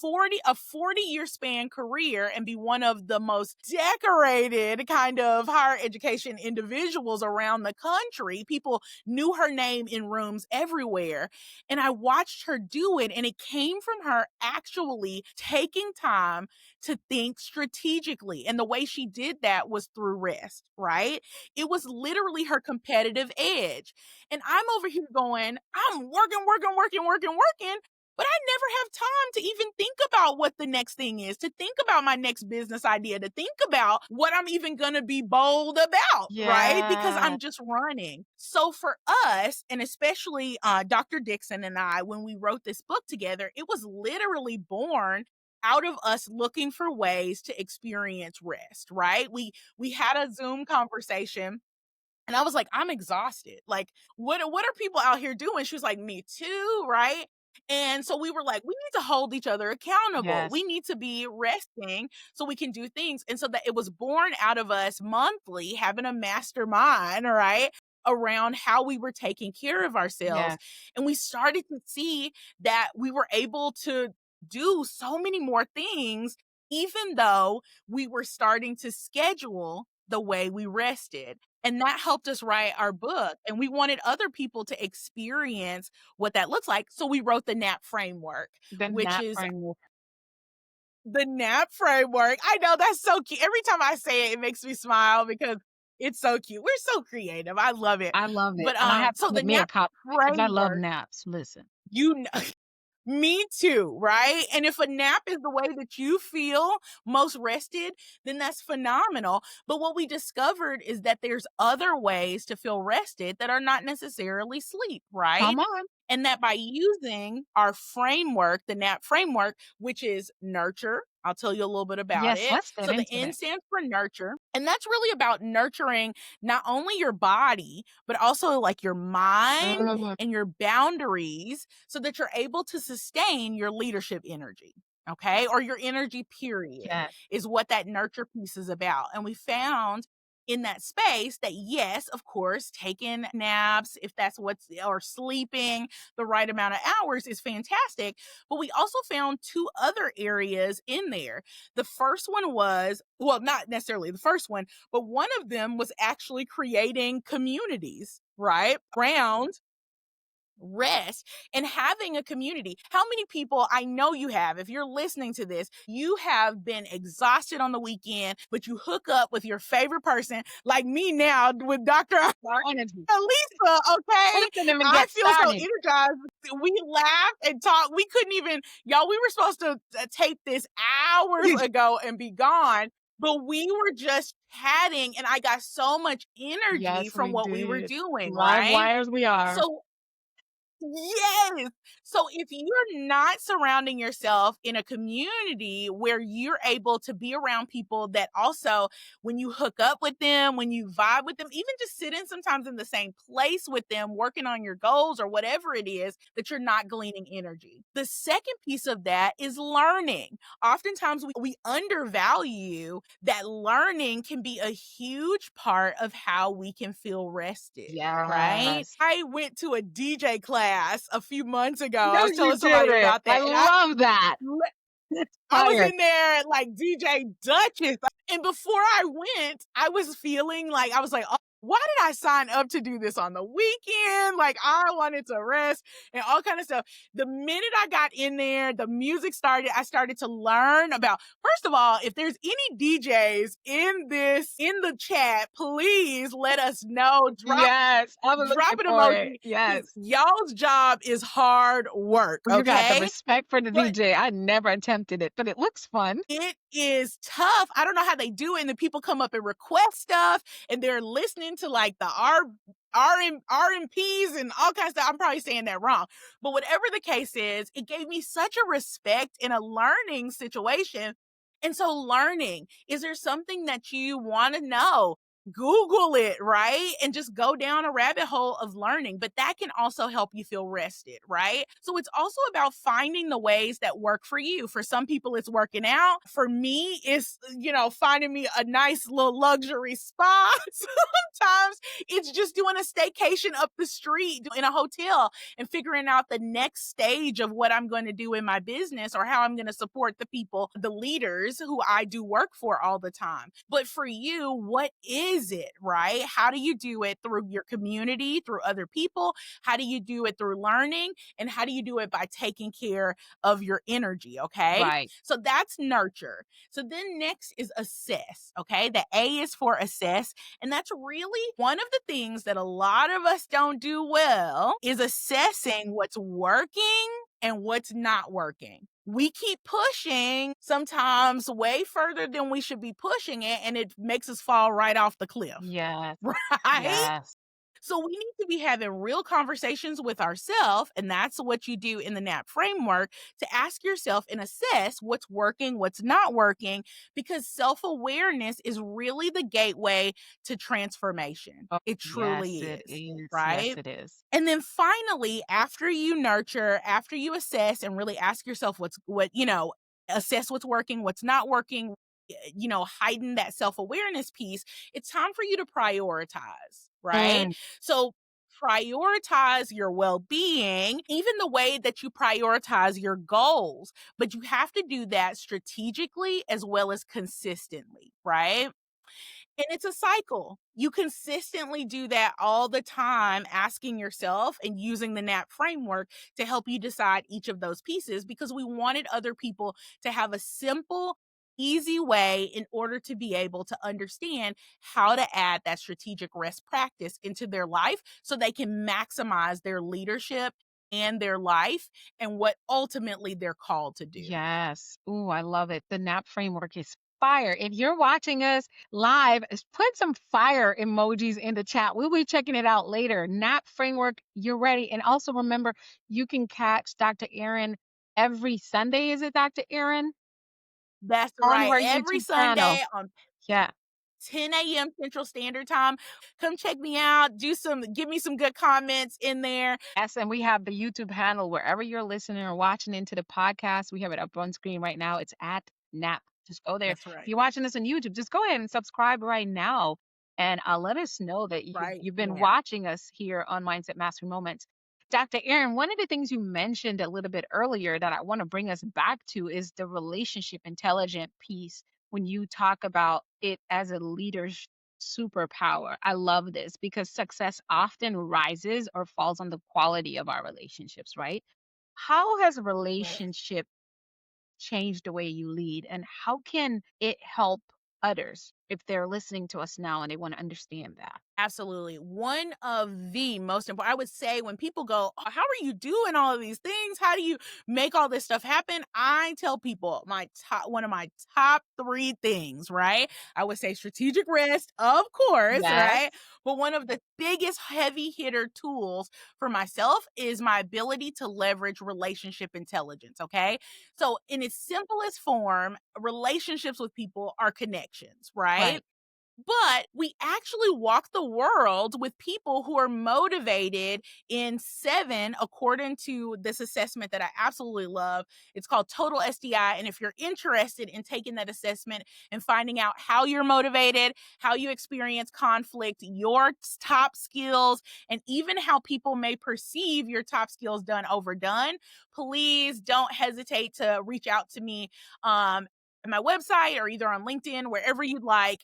40-year span career and be one of the most decorated kind of higher education individuals around the country. People knew her name in rooms everywhere. And I watched her do it, and it came from her actually taking time to think strategically. And the way she did that was through rest, right? It was literally her competitive edge. And I'm over here going, I'm working, but I never have time to even think about what the next thing is, to think about my next business idea, to think about what I'm even going to be bold about, right? Because Yeah. I'm just running. So for us, and especially Dr. Dixon and I, when we wrote this book together, it was literally born out of us looking for ways to experience rest, right? We had a Zoom conversation and I was like, I'm exhausted. Like, what are people out here doing? She was like, me too, right? And so we were like, we need to hold each other accountable. Yes. We need to be resting so we can do things. And so that it was born out of us monthly having a mastermind, right? Around how we were taking care of ourselves. Yes. And we started to see that we were able to do so many more things, even though we were starting to schedule the way we rested. And that helped us write our book. And we wanted other people to experience what that looks like. So we wrote the NAP framework, The which nap is framework. the NAP framework. I know that's so cute. Every time I say it, it makes me smile because it's so cute. We're so creative. I love it. I love it. But And I have to so the make me a NAP copy because I love framework, naps. Listen. you know, me too, right? And if a nap is the way that you feel most rested, then that's phenomenal. But what we discovered is that there's other ways to feel rested that are not necessarily sleep, right? Come on. And that by using our framework, the NAP framework, which is nurture, I'll tell you a little bit about Yes, it. let's get So the into N that. stands for nurture. And that's really about nurturing not only your body, but also like your mind Mm, and your boundaries so that you're able to sustain your leadership energy. Okay. Or your energy, period, yes. is what that nurture piece is about. And we found in that space that, yes, of course, taking naps, if that's what's, or sleeping the right amount of hours is fantastic. But we also found two other areas in there. The first one was, well, not necessarily the first one, but one of them was actually creating communities, right? Around rest and having a community. How many people, I know you have, if you're listening to this, you have been exhausted on the weekend, but you hook up with your favorite person, like me now with Dr. Our energy. Alisa, okay? Don't even I get feel so started. energized. We laughed and talked. We couldn't even, y'all, we were supposed to tape this hours ago and be gone, but we were just chatting and I got so much energy Yes, from we what we were did. doing, Live right? wires we are. So yes. So if you're not surrounding yourself in a community where you're able to be around people that also, when you hook up with them, when you vibe with them, even just sitting sometimes in the same place with them, working on your goals or whatever it is, that you're not gleaning energy. The second piece of that is learning. Oftentimes we undervalue that learning can be a huge part of how we can feel rested, right? Yes. I went to a DJ class a few months ago. I Yes, was you telling did somebody it. about I that. And love that. It's I was fire. in there like DJ Duchess. And before I went, I was feeling like, I was like, oh, why did I sign up to do this on the weekend? Like I wanted to rest and all kind of stuff. The minute I got in there, the music started, I started to learn about, first of all, if there's any DJs in the chat, please let us know. Yes, I was Drop looking an for it. emoji because Yes. y'all's job is hard work, You got the okay? respect for the But DJ. I never attempted it, but it looks fun. it is tough. I don't know how they do it. And then people come up and request stuff and they're listening to like the RMPs and all kinds of stuff. I'm probably saying that wrong. But whatever the case is, it gave me such a respect in a learning situation. And so learning, is there something that you want to know? Google it, right? And just go down a rabbit hole of learning. But that can also help you feel rested, right? So it's also about finding the ways that work for you. For some people, it's working out. For me, it's, finding me a nice little luxury spa. Sometimes it's just doing a staycation up the street in a hotel and figuring out the next stage of what I'm going to do in my business or how I'm going to support the people, the leaders who I do work for all the time. But for you, what is it, right? How do you do it? Through your community, through other people? How do you do it? Through learning? And how do you do it? By taking care of your energy, okay? Right. So that's nurture. So then next is assess, okay? The A is for assess. And that's really one of the things that a lot of us don't do well is assessing what's working and what's not working. We keep pushing sometimes way further than we should be pushing it, and it makes us fall right off the cliff, Yes. right? Yes. So we need to be having real conversations with ourselves, and that's what you do in the NAP framework to ask yourself and assess what's working, what's not working, because self-awareness is really the gateway to transformation. Oh, It yes, truly it is, is. Yes, right? it is. And then finally, after you nurture, after you assess and really ask yourself assess what's working, what's not working, heighten that self-awareness piece, it's time for you to prioritize, right? Mm, So prioritize your well-being, even the way that you prioritize your goals, but you have to do that strategically as well as consistently, right? And it's a cycle. You consistently do that all the time, asking yourself and using the NAP framework to help you decide each of those pieces because we wanted other people to have a simple, easy way in order to be able to understand how to add that strategic rest practice into their life so they can maximize their leadership and their life and what ultimately they're called to do. yes. Ooh, I love it. The NAP framework is fire. If you're watching us live, put some fire emojis in the chat. We'll be checking it out later. NAP framework, you're ready. And also remember, you can catch Dr. Erin every Sunday. Is it Dr. Erin? That's On right. her Every YouTube channel. Sunday on Yeah. 10 a.m. Central Standard Time. Come check me out. Give me some good comments in there. Yes, and we have the YouTube handle wherever you're listening or watching into the podcast. We have it up on screen right now. It's at NAP. Just go there. That's If right. you're watching this on YouTube, just go ahead and subscribe right now and let us know that Right you've been now. watching us here on Mindset Mastery Moments. Dr. Erin, one of the things you mentioned a little bit earlier that I want to bring us back to is the relationship intelligent piece when you talk about it as a leadership. superpower. I love this because success often rises or falls on the quality of our relationships, right? How has a Right. relationship changed the way you lead, and how can it help others if they're listening to us now and they want to understand that? Absolutely. One of the most important, I would say, when people go, "Oh, how are you doing all of these things? How do you make all this stuff happen?" I tell people one of my top three things, right? I would say strategic rest, of course, Yes. right? But one of the biggest heavy hitter tools for myself is my ability to leverage relationship intelligence. Okay. So, in its simplest form, relationships with people are connections, right? Right. But we actually walk the world with people who are motivated in seven, according to this assessment that I absolutely love. It's called Total SDI. And if you're interested in taking that assessment and finding out how you're motivated, how you experience conflict, your top skills, and even how people may perceive your top skills done overdone, please don't hesitate to reach out to me at my website or either on LinkedIn, wherever you'd like.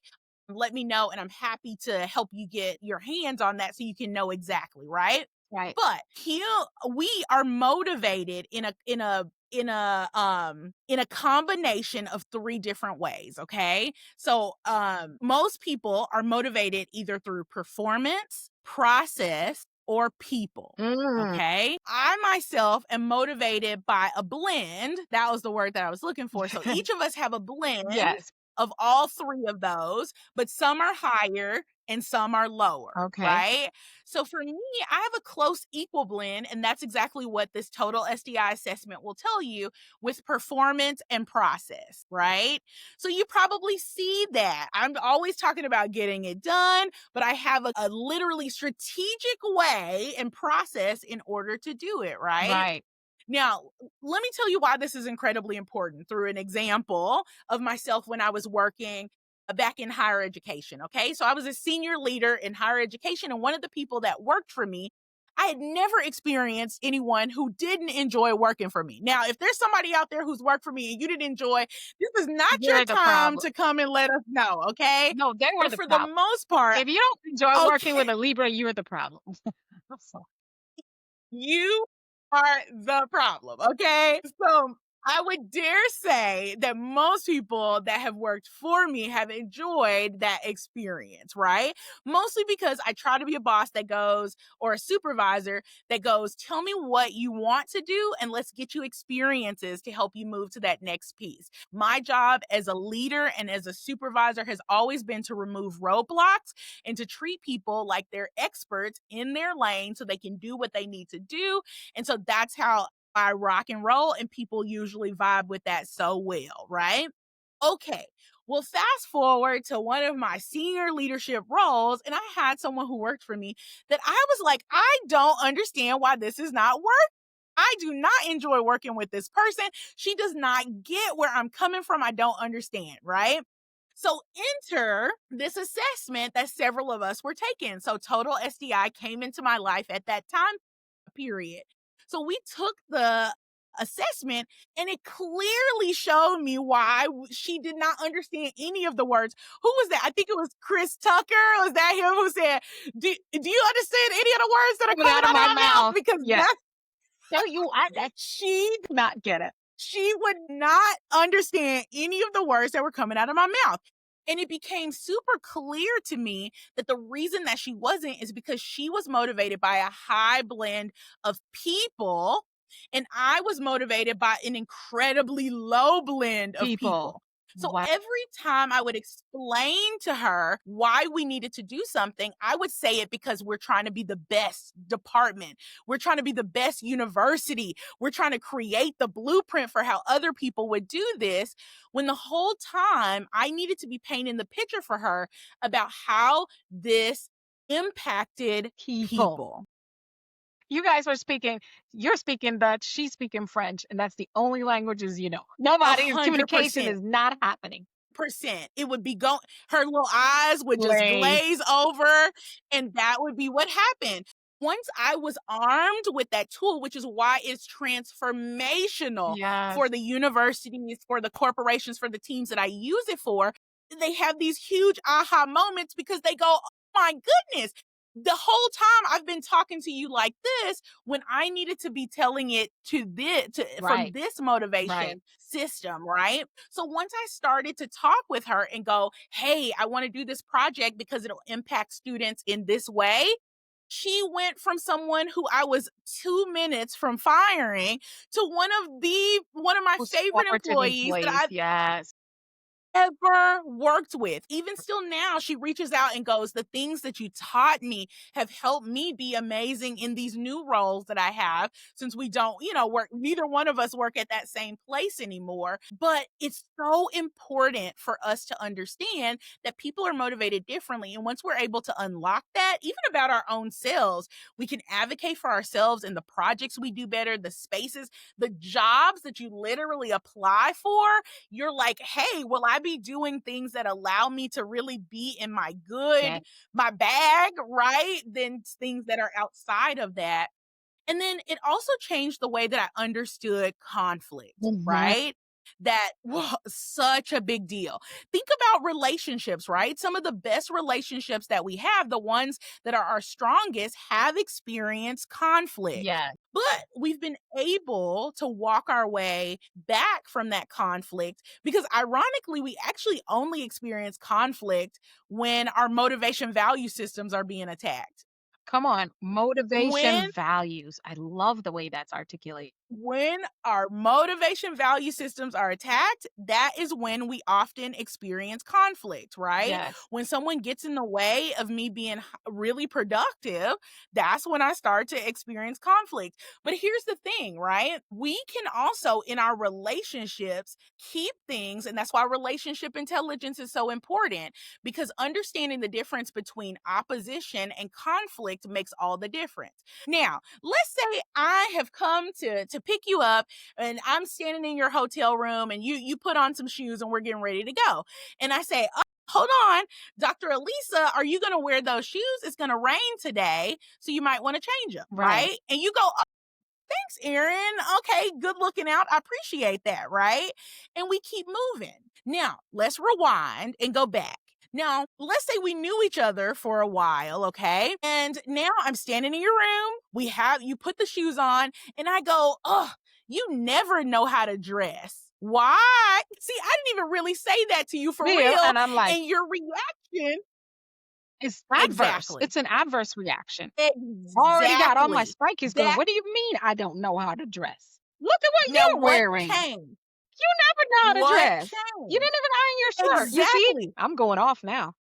Let me know, and I'm happy to help you get your hands on that so you can know exactly, right? Right. But here we are motivated in a combination of three different ways, okay? So most people are motivated either through performance, process, or people. Mm. Okay. I myself am motivated by a blend. That was the word that I was looking for. So each of us have a blend Yes. of all three of those, but some are higher and some are lower, Okay. right? So for me, I have a close equal blend, and that's exactly what this total SDI assessment will tell you with performance and process, right? So you probably see that. I'm always talking about getting it done, but I have a literally strategic way and process in order to do it, right? Right. Now, let me tell you why this is incredibly important through an example of myself when I was working back in higher education. Okay. So I was a senior leader in higher education, and one of the people that worked for me, I had never experienced anyone who didn't enjoy working for me. Now, if there's somebody out there who's worked for me and you didn't enjoy, this is not your You're the time problem. to come and let us know. Okay. No, they were But the for the problem. most part, If you don't enjoy working okay. with a Libra, you're the problem. So, You are the problem, okay? So I would dare say that most people that have worked for me have enjoyed that experience, right? Mostly because I try to be a boss that goes, or a supervisor that goes, tell me what you want to do and let's get you experiences to help you move to that next piece. My job as a leader and as a supervisor has always been to remove roadblocks and to treat people like they're experts in their lane so they can do what they need to do. And so that's how I rock and roll, and people usually vibe with that so well, right? Okay. Well, fast forward to one of my senior leadership roles, and I had someone who worked for me that I was like, I don't understand why this is not working. I do not enjoy working with this person. She does not get where I'm coming from. I don't understand, right? So enter this assessment that several of us were taking. So total SDI came into my life at that time period. So we took the assessment, and it clearly showed me why she did not understand any of the words. Who was that? I think it was Chris Tucker. Was that him who said, do you understand any of the words that are coming coming out of out of my my mouth? mouth. Because Yes. that's No, I she did not get it. she would not understand any of the words that were coming out of my mouth. And it became super clear to me that the reason that she wasn't is because she was motivated by a high blend of people, and I was motivated by an incredibly low blend of People. people. So Wow. every time I would explain to her why we needed to do something, I would say it because we're trying to be the best department. We're trying to be the best university. We're trying to create the blueprint for how other people would do this, when the whole time I needed to be painting the picture for her about how this impacted People. people. You guys are speaking, you're speaking Dutch, she's speaking French, and that's the only languages you know. Nobody's hundred communication percent. is not happening. It would be going, her little eyes would just Glaze. glaze over, and that would be what happened. Once I was armed with that tool, which is why it's transformational Yes. for the universities, for the corporations, for the teams that I use it for, they have these huge aha moments because they go, oh my goodness, the whole time I've been talking to you like this when I needed to be telling it to from Right. this Right. motivation system, right? So once I started to talk with her and go, hey, I want to do this project because it'll impact students in this way, she went from someone who I was 2 minutes from firing to one of my Most favorite cooperative employees that employees. I've Yes. ever worked with. Even still now, she reaches out and goes, the things that you taught me have helped me be amazing in these new roles that I have since we don't, work, neither one of us work at that same place anymore. But it's so important for us to understand that people are motivated differently. And once we're able to unlock that, even about our own selves, we can advocate for ourselves in the projects we do better, the spaces, the jobs that you literally apply for. You're like, hey, will I be doing things that allow me to really be in Yes. my bag, right? Than things that are outside of that. And then it also changed the way that I understood conflict, Mhm. right? That was such a big deal. Think about relationships, right? Some of the best relationships that we have, the ones that are our strongest, have experienced conflict. Yes. But we've been able to walk our way back from that conflict because, ironically, we actually only experience conflict when our motivation value systems are being attacked. Come on. Motivation When values. I love the way that's articulated. when our motivation value systems are attacked, that is when we often experience conflict, right? Yes. When someone gets in the way of me being really productive, that's when I start to experience conflict. But here's the thing, right? We can also, in our relationships, keep things, and that's why relationship intelligence is so important, because understanding the difference between opposition and conflict makes all the difference. Now, let's say I have come to pick you up and I'm standing in your hotel room and you put on some shoes and we're getting ready to go. And I say, "Oh, hold on, Dr. Alisa, are you going to wear those shoes? It's going to rain today, so you might want to change them," Right. right? And you go, "Oh, thanks, Erin. Okay, good looking out. I appreciate that," right? And we keep moving. Now, let's rewind and go back. Now, let's say we knew each other for a while, okay? And now I'm standing in your room. You put the shoes on, and I go, "Oh, you never know how to dress. Why?" See, I didn't even really say that to you for Feel, real. and I'm like, And your reaction, it's adverse. exactly. It's an adverse reaction. Already got all my Exactly. spikies going. That What do you mean I don't know how to dress? Look at what now you're what wearing. changed? You never know how to What dress. You changed? didn't even iron your shirt. You see? Exactly. I'm going off now.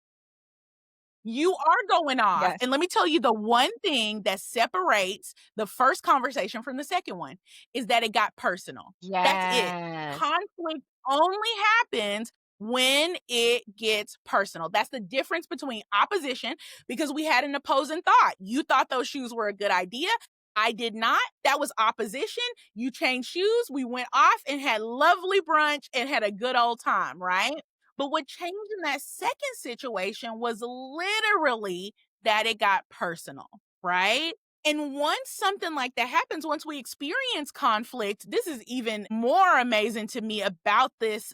You are going off. Yes. And let me tell you, the one thing that separates the first conversation from the second one is that it got personal. That's it. Yes. Conflict only happens when it gets personal. That's the difference between opposition, because we had an opposing thought. You thought those shoes were a good idea. I did not. That was opposition. You changed shoes. We went off and had lovely brunch and had a good old time, right? But what changed in that second situation was literally that it got personal, right? And once something like that happens, once we experience conflict, this is even more amazing to me about this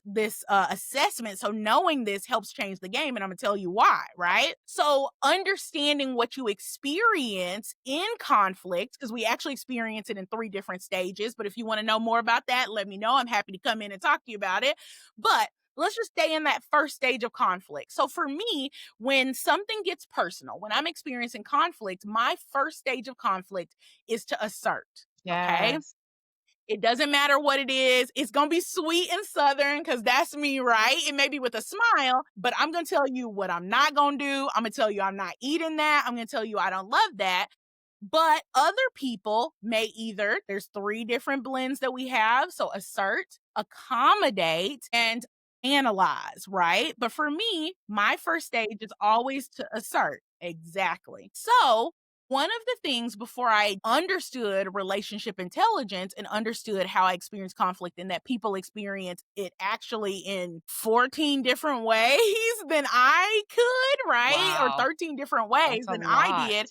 assessment. So knowing this helps change the game, and I'm gonna tell you why, right? So understanding what you experience in conflict, because we actually experience it in 3 different stages. But if you want to know more about that, let me know. I'm happy to come in and talk to you about it. But let's just stay in that first stage of conflict. So for me, when something gets personal, when I'm experiencing conflict, my first stage of conflict is to assert. Okay. Yes. It doesn't matter what it is. It's going to be sweet and southern because that's me, right? It may be with a smile, but I'm going to tell you what I'm not going to do. I'm going to tell you I'm not eating that. I'm going to tell you I don't love that. But other people may either, there's 3 different blends that we have. So assert, accommodate, and analyze, right? But for me, my first stage is always to assert. Exactly. So one of the things before I understood relationship intelligence and understood how I experience conflict and that people experience it actually in 14 different ways than I could, right? Or Wow. 13 different ways That's a than I lot. did.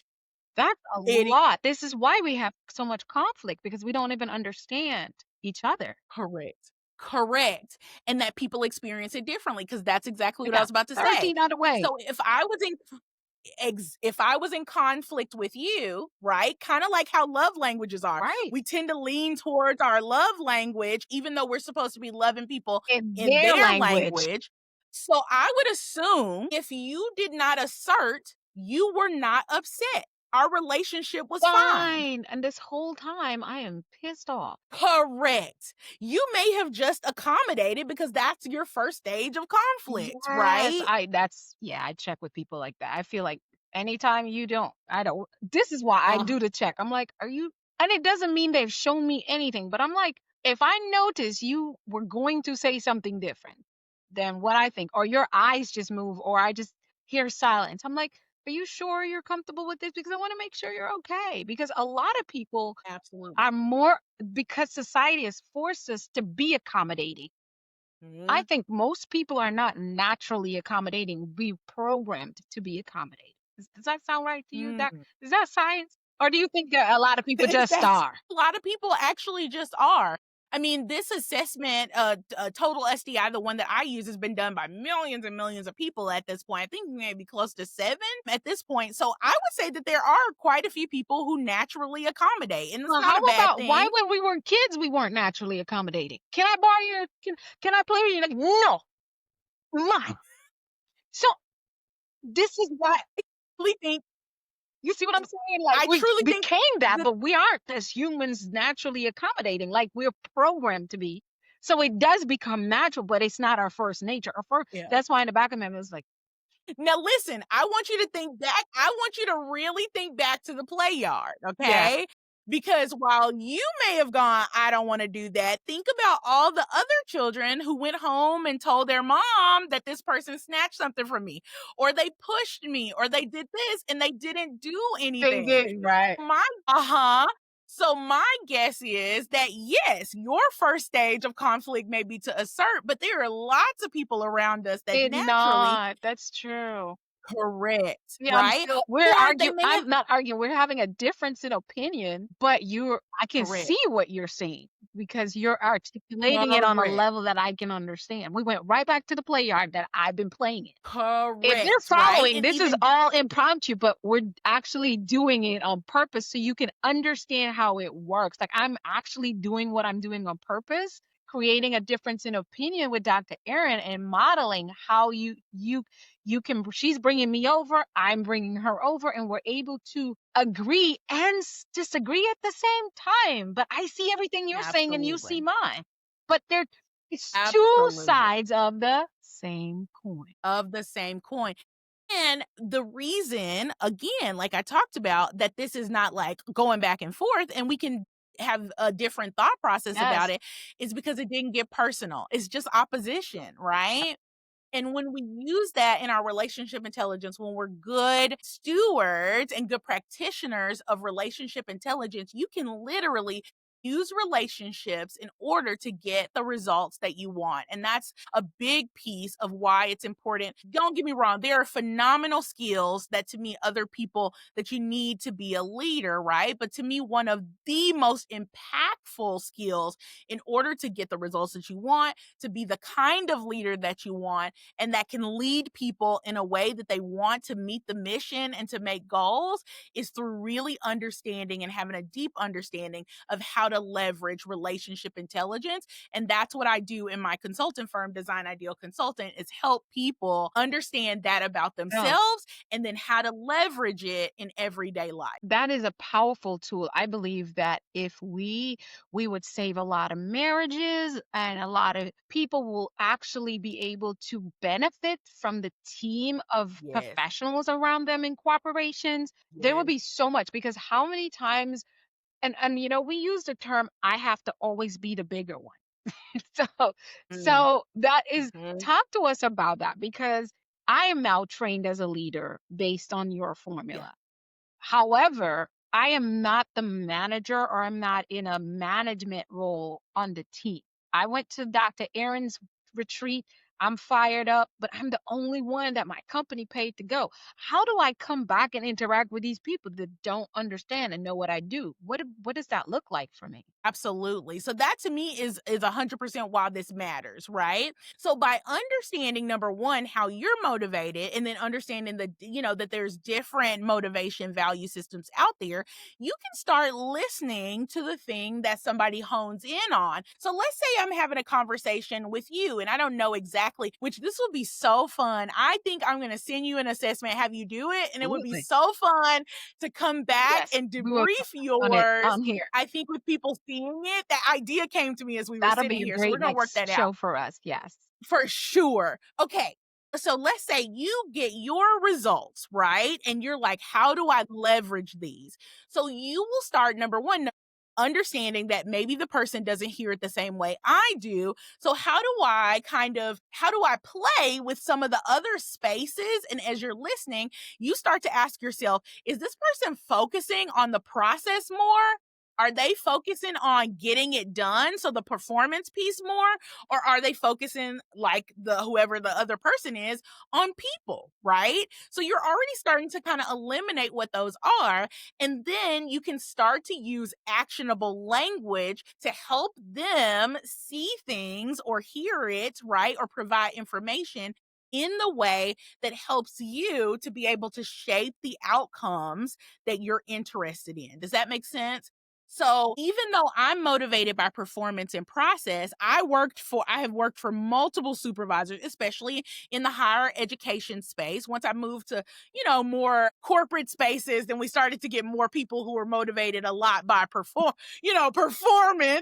That's a It lot. This is why we have so much conflict because we don't even understand each other. Correct. Correct. And that people experience it differently, because that's exactly I what I got was about to say. 13 out of the way. So if I was in conflict with you, right? Kind of like how love languages are. Right. We tend to lean towards our love language, even though we're supposed to be loving people In in their their language. language. So I would assume if you did not assert, you were not upset. Our relationship was fine. Fine. And this whole time I am pissed off. Correct. You may have just accommodated because that's your first stage of conflict, Yes, right? I check with people like that. I feel like anytime you don't, I don't, this is why I Uh, do the check. I'm like, are you, and it doesn't mean they've shown me anything, but I'm like, if I notice you were going to say something different than what I think, or your eyes just move, or I just hear silence, I'm like, are you sure you're comfortable with this? Because I want to make sure you're okay. Because a lot of people Absolutely. are more, because society has forced us to be accommodating. I Mhm. think most people are not naturally accommodating. We programmed to be accommodating. Does that sound right to you? Mm. Is that science? Or do you think that a lot of people just That's are? a lot of people actually just are. I mean, this assessment, total SDI, the one that I use, has been done by millions and millions of people at this point. I think maybe close to 7 at this point. So I would say that there are quite a few people who naturally accommodate, and it's Well, how not a bad about why thing. when we were kids we weren't naturally accommodating? Can I borrow your can I play with you? Like, no, mine. So this is why Really think you see what I'm saying? Like I we truly think became that, that but we aren't as humans naturally accommodating. Like we're programmed to be. So it does become natural, but it's not our first nature. Our first, yeah. that's why in the back of my mind, it's like, Now listen, I want you to think back. I want you to really think back to the play yard, yeah, okay? Because while you may have gone, I don't want to do that, think about all the other children who went home and told their mom that this person snatched something from me, or they pushed me, or they did this and they didn't do they anything. did right. My uh-huh. So my guess is that yes, your first stage of conflict may be to assert, but there are lots of people around us that Did naturally not. That's true. correct, Yeah, right? we're Or they arguing. may have I'm not arguing. We're having a difference in opinion, but I can correct, see what you're saying because you're articulating it on a correct, level that I can understand. We went right back to the play yard that I've been playing it. If you're correct, right? following, And this is even all impromptu, but we're actually doing it on purpose so you can understand how it works. Like I'm actually doing what I'm doing on purpose, creating a difference in opinion with Dr. Erin and modeling how you can. She's bringing me over, I'm bringing her over, and we're able to agree and disagree at the same time. But I see everything you're saying, and you see absolutely, mine. But it's two absolutely sides of the same coin. of the same coin. And the reason, again, like I talked about, that this is not like going back and forth and we can have a different thought process about Yes. it is because it didn't get personal. It's just opposition, right? And when we use that in our relationship intelligence, when we're good stewards and good practitioners of relationship intelligence, you can literally use relationships in order to get the results that you want. And that's a big piece of why it's important. Don't get me wrong, there are phenomenal skills that to me, other people that you need to be a leader, right? But to me, one of the most impactful skills in order to get the results that you want, to be the kind of leader that you want, and that can lead people in a way that they want to meet the mission and to make goals is through really understanding and having a deep understanding of how to leverage relationship intelligence. And that's what I do in my consultant firm, Design Ideal Consultant, is help people understand that about Yeah. themselves and then how to leverage it in everyday life. That is a powerful tool. I believe that if we would save a lot of marriages and a lot of people will actually be able to benefit from the team of Yes. professionals around them in corporations. There would Yes. be so much because how many times we use the term I have to always be the bigger one. So Mm, so that is mhm. talk to us about that because I am now trained as a leader based on your Yeah. formula. However, I am not the manager or I'm not in a management role on the team. I went to Dr. Aaron's retreat. I'm fired up, but I'm the only one that my company paid to go. How do I come back and interact with these people that don't understand and know what I do? What does that look like for me? Absolutely. So that to me is 100% why this matters, right? So by understanding number 1 how you're motivated and then understanding that there's different motivation value systems out there, you can start listening to the thing that somebody hones in on. So let's say I'm having a conversation with you and I don't know exactly, which this will be so fun. I think I'm going to send you an assessment, have you do it, and it would be Absolutely. so fun to come back Yes, and we will debrief on it yours. on here. I think with people seeing it, that idea came to me as we were That'll sitting be a here. So we're great going to work next that out show for us. Yes. for sure. Okay. So let's say you get your results, right? And you're like, how do I leverage these? So you will start number 1, understanding that maybe the person doesn't hear it the same way I do. So how do I play with some of the other spaces? And as you're listening, you start to ask yourself, is this person focusing on the process more? Are they focusing on getting it done? So the performance piece more? Or are they focusing like whoever the other person is on people, right? So you're already starting to kind of eliminate what those are, and then you can start to use actionable language to help them see things or hear it, right? Or provide information in the way that helps you to be able to shape the outcomes that you're interested in. Does that make sense? So even though I'm motivated by performance and process, I have worked for multiple supervisors, especially in the higher education space. Once I moved to, more corporate spaces, then we started to get more people who were motivated a lot by performance,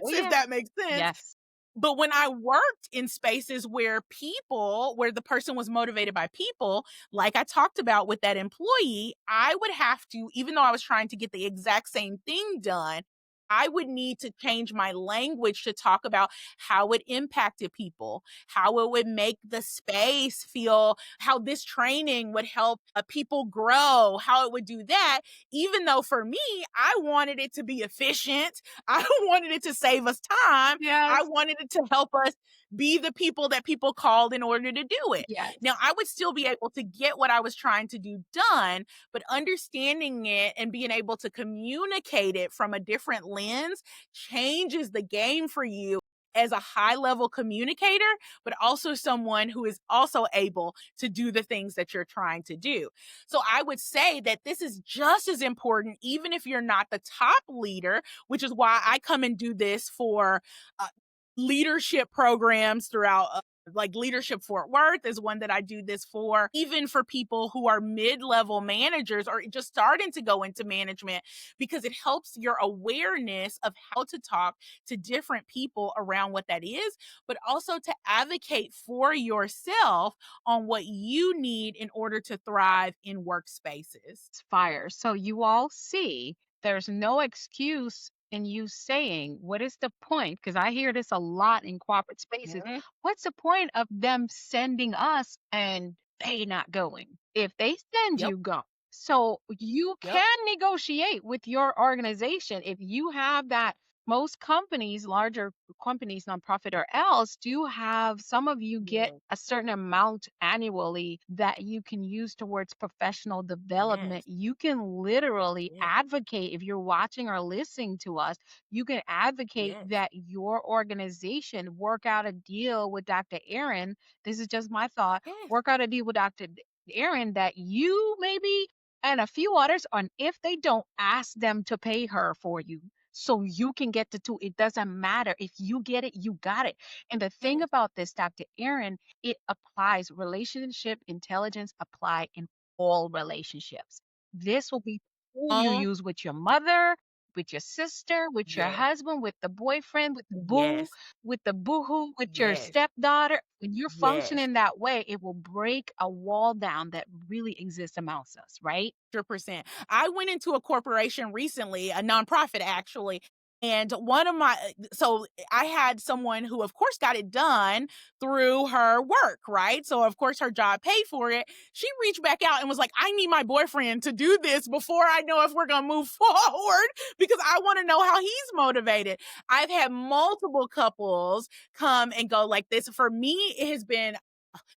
Oh, if yeah. that makes sense. Yes. But when I worked in spaces where the person was motivated by people, like I talked about with that employee, I would have to, even though I was trying to get the exact same thing done, I would need to change my language to talk about how it impacted people, how it would make the space feel, how this training would help people grow, how it would do that. Even though for me, I wanted it to be efficient, I wanted it to save us time, I Yes. wanted it to help us be the people that people called in order to do it. Now, Yes. I would still be able to get what I was trying to do done, but understanding it and being able to communicate it from a different lens changes the game for you as a high level communicator, but also someone who is also able to do the things that you're trying to do. So I would say that this is just as important, even if you're not the top leader, which is why I come and do this for uh, leadership programs throughout. Like Leadership Fort Worth is one that I do this for, even for people who are mid level managers or just starting to go into management, because it helps your awareness of how to talk to different people around what that is, but also to advocate for yourself on what you need in order to thrive in workspaces. Fire. So you all see there's no excuse in you saying, what is the point? Because I hear this a lot in corporate spaces. Mhm. What's the point of them sending us and they not going? If they send Yep. you, go. So you Yep. can negotiate with your organization if you have that. Most companies, larger companies, nonprofit or else, do have some of you get Yes. a certain amount annually that you can use towards professional development. Yes. You can literally Yes. advocate if you're watching or listening to us, you can advocate Yes. that your organization work out a deal with Dr. Erin. This is just my thought. Yes. Work out a deal with Dr. Erin that you maybe and a few others on if they don't ask them to pay her for you so you can get the two. It doesn't matter. If you get it, you got it. And the thing Yes. about this, Dr. Aaron, it applies relationship intelligence apply in all relationships. This will be who you Oh, use with your mother, with your sister, with your yes. husband, with the boyfriend, with the boo, Yes. with the boohoo, with your Yes. stepdaughter. When you're Yes. functioning that way, it will break a wall down that really exists amongst us, right? 100%. I went into a corporation recently, a nonprofit actually, and one of my so I had someone who of course got it done through her work, right? So of course her job paid for it. She reached back out and was like, "I need my boyfriend to do this before I know if we're going to move forward because I want to know how he's motivated." I've had multiple couples come and go like this. For me, it has been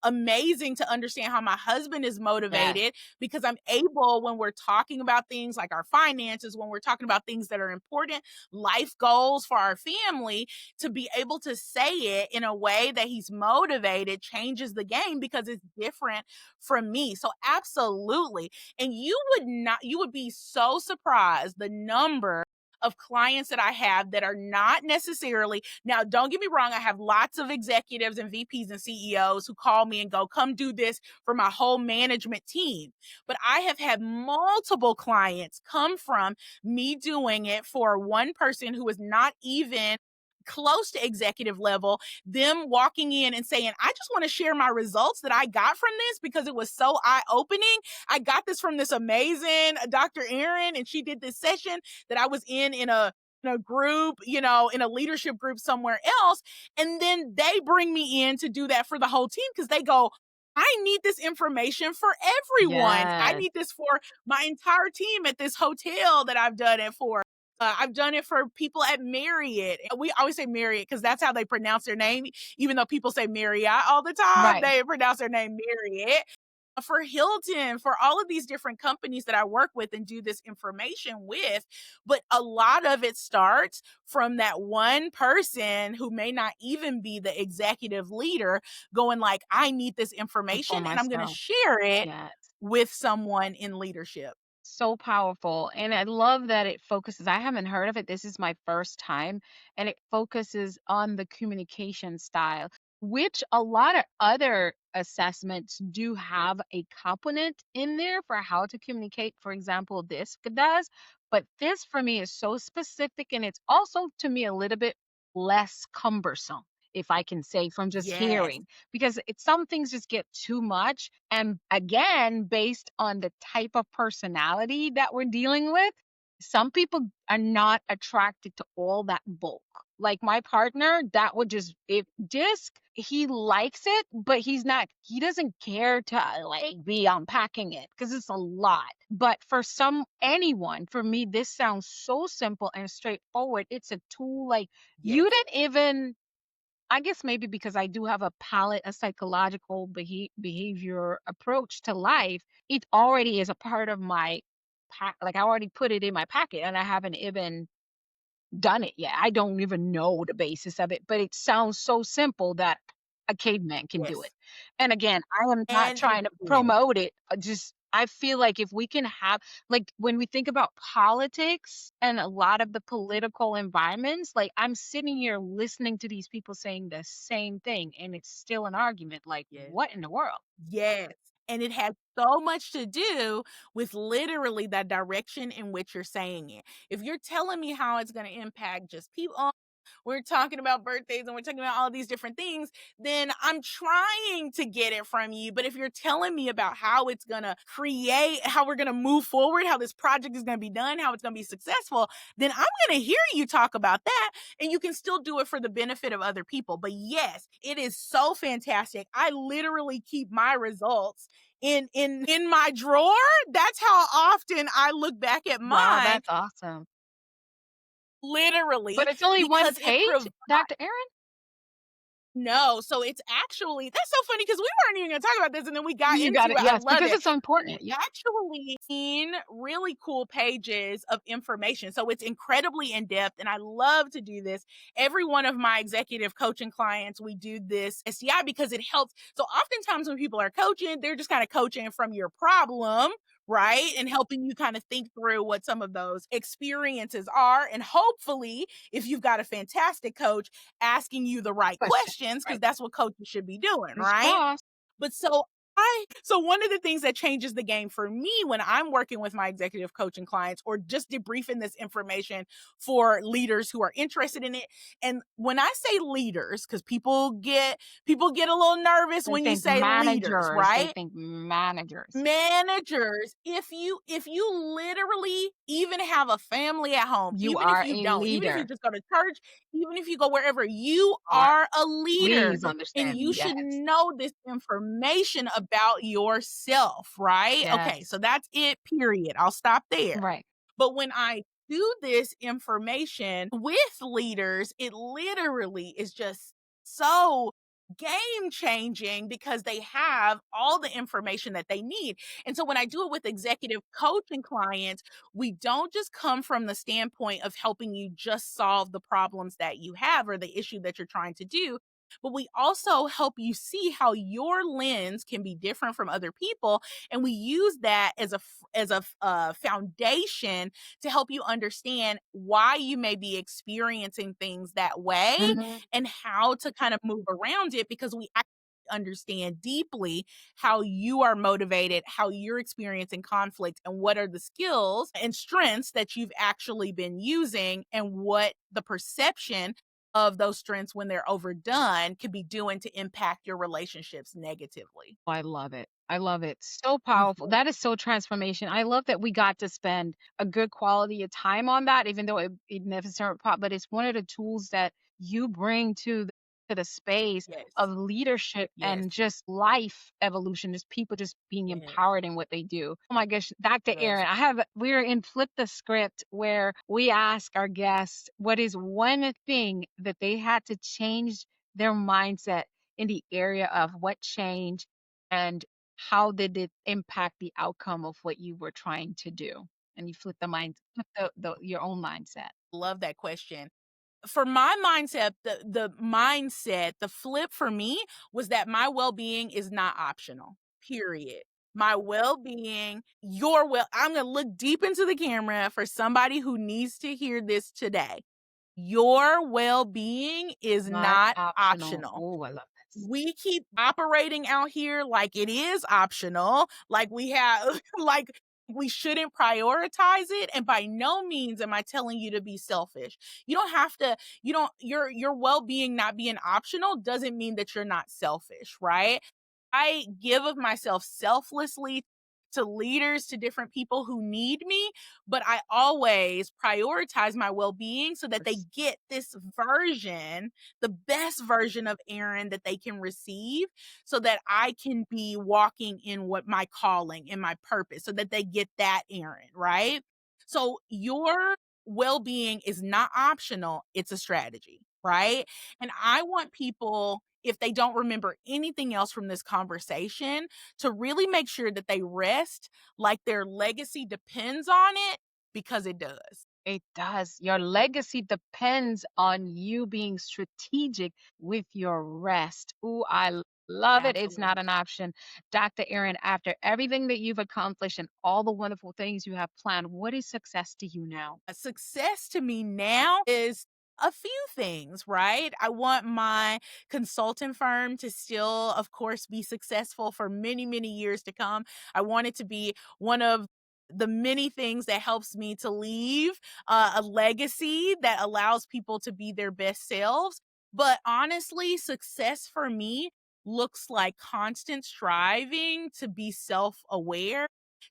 amazing to understand how my husband is Yes. motivated because I'm able, when we're talking about things like our finances, when we're talking about things that are important, life goals for our family, to be able to say it in a way that he's motivated changes the game because it's different from me. So absolutely. And you would be so surprised the number of clients that I have that are not necessarily, now don't get me wrong, I have lots of executives and VPs and CEOs who call me and go, come do this for my whole management team. But I have had multiple clients come from me doing it for one person who is not even close to executive level, them walking in and saying, I just want to share my results that I got from this because it was so eye-opening. I got this from this amazing Dr. Erin, and she did this session that I was in a group, in a leadership group somewhere else. And then they bring me in to do that for the whole team because they go, I need this information for everyone. I Yes. need this for my entire team at this hotel that I've done it for. I've done it for people at Marriott. We always say Marriott because that's how they pronounce their name. Even though people say Marriott all the time, Right. they pronounce their name Marriott. For Hilton, for all of these different companies that I work with and do this information with. But a lot of it starts from that one person who may not even be the executive leader going like, I need this information For and I'm going to myself. share it Yes. with someone in leadership. So powerful. And I love that it focuses, I haven't heard of it. This is my first time. And it focuses on the communication style, which a lot of other assessments do have a component in there for how to communicate. For example, this does. But this for me is so specific. And it's also to me a little bit less cumbersome, if I can say, from just Yes. hearing, because some things just get too much. And again, based on the type of personality that we're dealing with, some people are not attracted to all that bulk. Like my partner, that would just, if disc, he likes it, but he doesn't care to like be unpacking it because it's a lot. But anyone, for me, this sounds so simple and straightforward. It's a tool like Yes. you didn't even, I guess maybe because I do have a psychological behavior approach to life, it already is a part of my pack. Like I already put it in my packet and I haven't even done it yet. I don't even know the basis of it, but it sounds so simple that a caveman can do it. Yes. And again, I am not And it trying to is. promote it. Just I feel like if we can have, like, when we think about politics and a lot of the political environments, like I'm sitting here listening to these people saying the same thing and it's still an argument. Like, Yes. what in the world? Yes. And it has so much to do with literally the direction in which you're saying it. If you're telling me how it's going to impact just people, we're talking about birthdays and we're talking about all these different things, then I'm trying to get it from you. But if you're telling me about how it's going to create, how we're going to move forward, how this project is going to be done, how it's going to be successful, then I'm going to hear you talk about that and you can still do it for the benefit of other people. But yes, it is so fantastic. I literally keep my results in my drawer. That's how often I look back at Wow, mine, that's awesome. But literally, it's only one because it page, provides. Dr. Aaron? No, so it's actually, that's so funny because we weren't even gonna talk about this and then we got You got into it. it. I Yes, love because it. it's so important. Yeah. Actually in really cool pages of information. So it's incredibly in depth and I love to do this. Every one of my executive coaching clients, we do this SDI because it helps. So oftentimes when people are coaching, they're just kind of coaching from your problem, right? And helping you kind of think through what some of those experiences are. And hopefully, if you've got a fantastic coach, asking you the right Question. questions, because Right. that's what coaches should be doing, Fingers right? crossed. But so one of the things that changes the game for me when I'm working with my executive coaching clients or just debriefing this information for leaders who are interested in it. And when I say leaders, because people get a little nervous They when you think say leaders, managers. They right? think managers. Managers, if you literally even have a family at home, You even if are you a don't, even if you leader. just go to church, even if you go wherever, you Are are a leader please and understand you me. should Yes. know this information about yourself, right? Okay, Yes. so that's it, period. I'll stop there. Right. But when I do this information with leaders, it literally is just so game changing because they have all the information that they need. And so when I do it with executive coaching clients, we don't just come from the standpoint of helping you just solve the problems that you have or the issue that you're trying to do, but we also help you see how your lens can be different from other people, and we use that as a foundation to help you understand why you may be experiencing things that way Mhm. and how to kind of move around it, because we actually understand deeply how you are motivated, how you're experiencing conflict, and what are the skills and strengths that you've actually been using, and what the perception of those strengths when they're overdone could be doing to impact your relationships negatively. I love it. I love it. So powerful. Mhm. That is so transformation. I love that we got to spend a good quality of time on that, even though it necessarily, but it's one of the tools that you bring to the space Yes. of leadership Yes. and just life evolution, just people just being Yes. empowered in what they do. Oh my gosh, Dr. Yes. Erin, we're in Flip the Script where we ask our guests what is one thing that they had to change their mindset in the area of what change and how did it impact the outcome of what you were trying to do? And you flip the your own mindset. Love that question. For my mindset, the flip for me was that my well-being is not optional. Period. My well-being, your well, I'm going to look deep into the camera for somebody who needs to hear this today. Your well-being is Not not optional. optional. Oh, I love this. We keep operating out here like it is optional, like we have like we shouldn't prioritize it, and by no means am I telling you to be selfish. You don't have to, you don't your well-being not being optional doesn't mean that you're not selfish, right? I give of myself selflessly to leaders, to different people who need me, but I always prioritize my well being so that they get this version, the best version of Erin that they can receive, so that I can be walking in what my calling and my purpose, so that they get that Erin, right? So your well being is not optional, it's a strategy, right? And I want people, if they don't remember anything else from this conversation, to really make sure that they rest like their legacy depends on it, because it does. It does. Your legacy depends on you being strategic with your rest. Ooh, love it. It's Absolutely. not an option. Dr. Erin, after everything that you've accomplished and all the wonderful things you have planned, what is success to you now? A success to me now is a few things, right? I want my consultant firm to still, of course, be successful for many, many years to come. I want it to be one of the many things that helps me to leave a legacy that allows people to be their best selves. But honestly, success for me looks like constant striving to be self aware,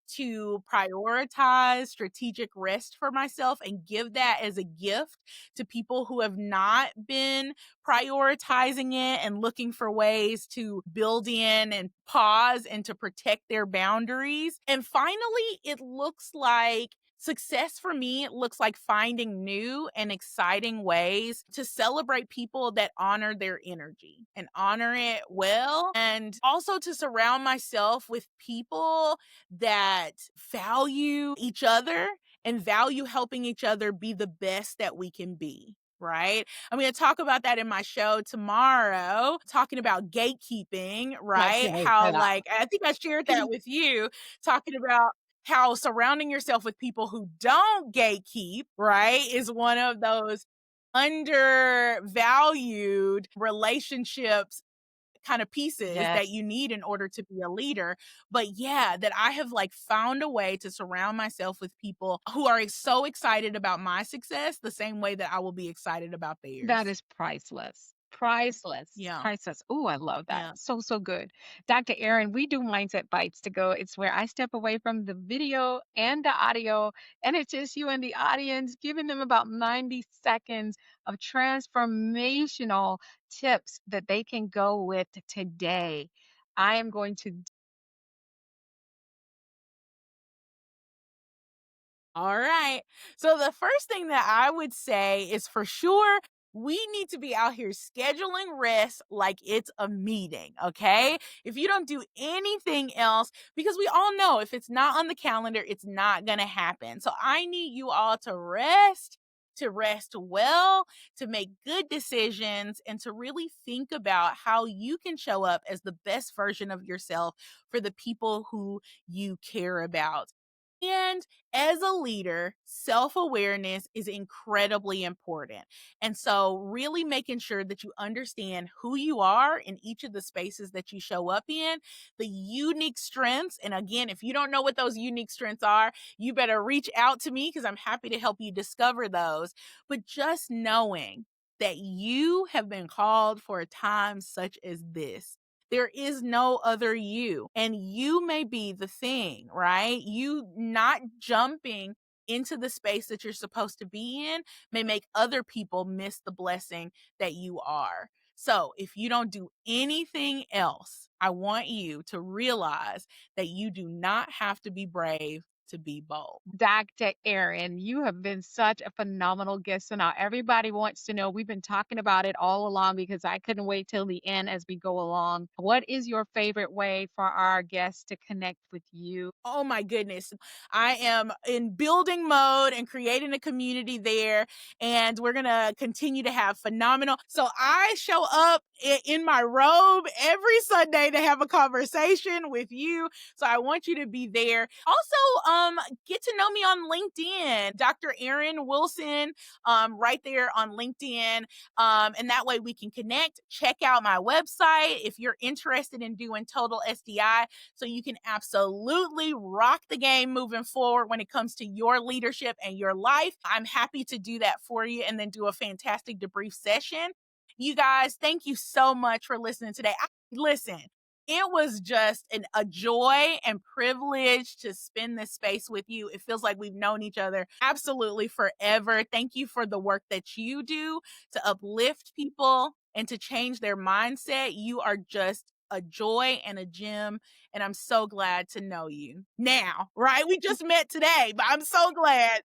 to prioritize strategic rest for myself and give that as a gift to people who have not been prioritizing it and looking for ways to build in and pause and to protect their boundaries. And finally, it looks like success for me, it looks like finding new and exciting ways to celebrate people that honor their energy and honor it well, and also to surround myself with people that value each other and value helping each other be the best that we can be. Right. I'm going to talk about that in my show tomorrow, talking about gatekeeping, I right? can't wait How, for that. like, I think I shared that with you, talking about how surrounding yourself with people who don't gatekeep, right, is one of those undervalued relationships kind of pieces that Yes. you need in order to be a leader. But yeah, that I have like found a way to surround myself with people who are so excited about my success the same way that I will be excited about That theirs. is priceless. Priceless. Yeah. Priceless. Oh, I love that. Yeah. So, so good. Dr. Erin, we do Mindset Bites to go. It's where I step away from the video and the audio, and it's just you and the audience, giving them about 90 seconds of transformational tips that they can go with today. I am going to All right. So the first thing that I would say is, for sure, We need to be out here scheduling rest like it's a meeting, okay? If you don't do anything else, because we all know if it's not on the calendar, it's not gonna happen. So I need you all to rest well, to make good decisions, and to really think about how you can show up as the best version of yourself for the people who you care about. And as a leader, self awareness is incredibly important. And so, really making sure that you understand who you are in each of the spaces that you show up in, the unique strengths. And again, if you don't know what those unique strengths are, you better reach out to me because I'm happy to help you discover those. But just knowing that you have been called for a time such as this. There is no other you, and you may be the thing, right? You not jumping into the space that you're supposed to be in may make other people miss the blessing that you are. So, if you don't do anything else, I want you to realize that you do not have to be brave to be bold. Dr. Erin, you have been such a phenomenal guest. So now everybody wants to know. We've been talking about it all along because I couldn't wait till the end as we go along. What is your favorite way for our guests to connect with you? Oh my goodness. I am in building mode and creating a community there. And we're going to continue to have phenomenal. So I show up in my robe every Sunday to have a conversation with you. So I want you to be there. Also, get to know me on LinkedIn, Dr. Erin Wilson, right there on LinkedIn. And that way we can connect. Check out my website if you're interested in doing total SDI, so you can absolutely rock the game moving forward when it comes to your leadership and your life. I'm happy to do that for you and then do a fantastic debrief session. You guys, thank you so much for listening today. Listen, it was just a joy and privilege to spend this space with you. It feels like we've known each other absolutely forever. Thank you for the work that you do to uplift people and to change their mindset. You are just a joy and a gem, and I'm so glad to know you now, right? We just met today, but I'm so glad to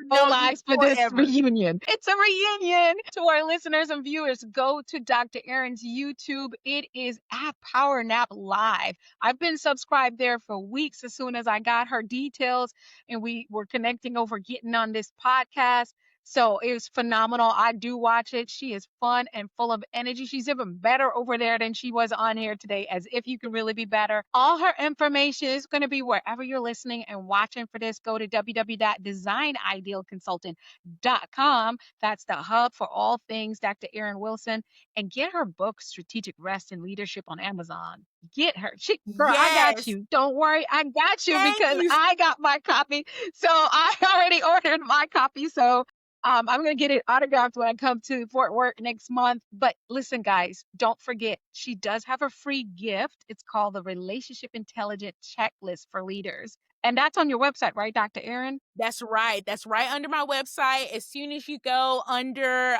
Whole know you lives for this forever. reunion. It's a reunion. To our listeners and viewers, go to Dr. Erin's YouTube. It is at Power Nap Live. I've been subscribed there for weeks as soon as I got her details and we were connecting over getting on this podcast. So it was phenomenal. I do watch it. She is fun and full of energy. She's even better over there than she was on here today, as if you can really be better. All her information is going to be wherever you're listening and watching for this. Go to www.designidealconsultant.com. That's the hub for all things Dr. Erin Wilson. And get her book, Strategic Rest and Leadership, on Amazon. Get her. Girl, I got Yes. you. Don't worry. I got you Thank because you. I got my copy. So I already ordered my copy. So I'm going to get it autographed when I come to Fort Worth next month. But listen, guys, don't forget, she does have a free gift. It's called the Relationship Intelligence Checklist for Leaders. And that's on your website, right, Dr. Erin? That's right. That's right under my website. As soon as you go under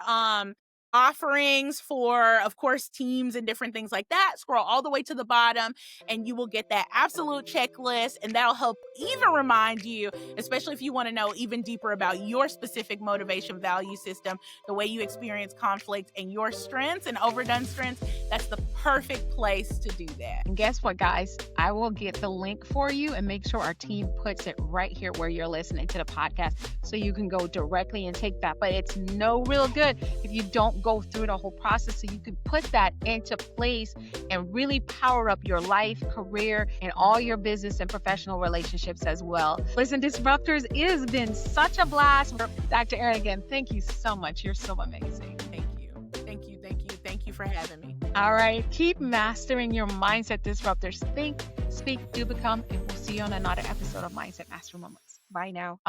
offerings for, of course, teams and different things like that, scroll all the way to the bottom and you will get that absolute checklist. And that'll help even remind you, especially if you want to know even deeper about your specific motivation value system, the way you experience conflict and your strengths and overdone strengths. That's the perfect place to do that. And guess what, guys? I will get the link for you and make sure our team puts it right here where you're listening to the podcast so you can go directly and take that. But it's no real good if you don't go through the whole process, so you can put that into place and really power up your life, career, and all your business and professional relationships as well. Listen, Disruptors, it has been such a blast. Dr. Erin, again, thank you so much. You're so amazing. Thank you. Thank you. Thank you. Thank you for having me. All right. Keep mastering your mindset, Disruptors. Think, speak, do become, and we'll see you on another episode of Mindset Master Moments. Bye now.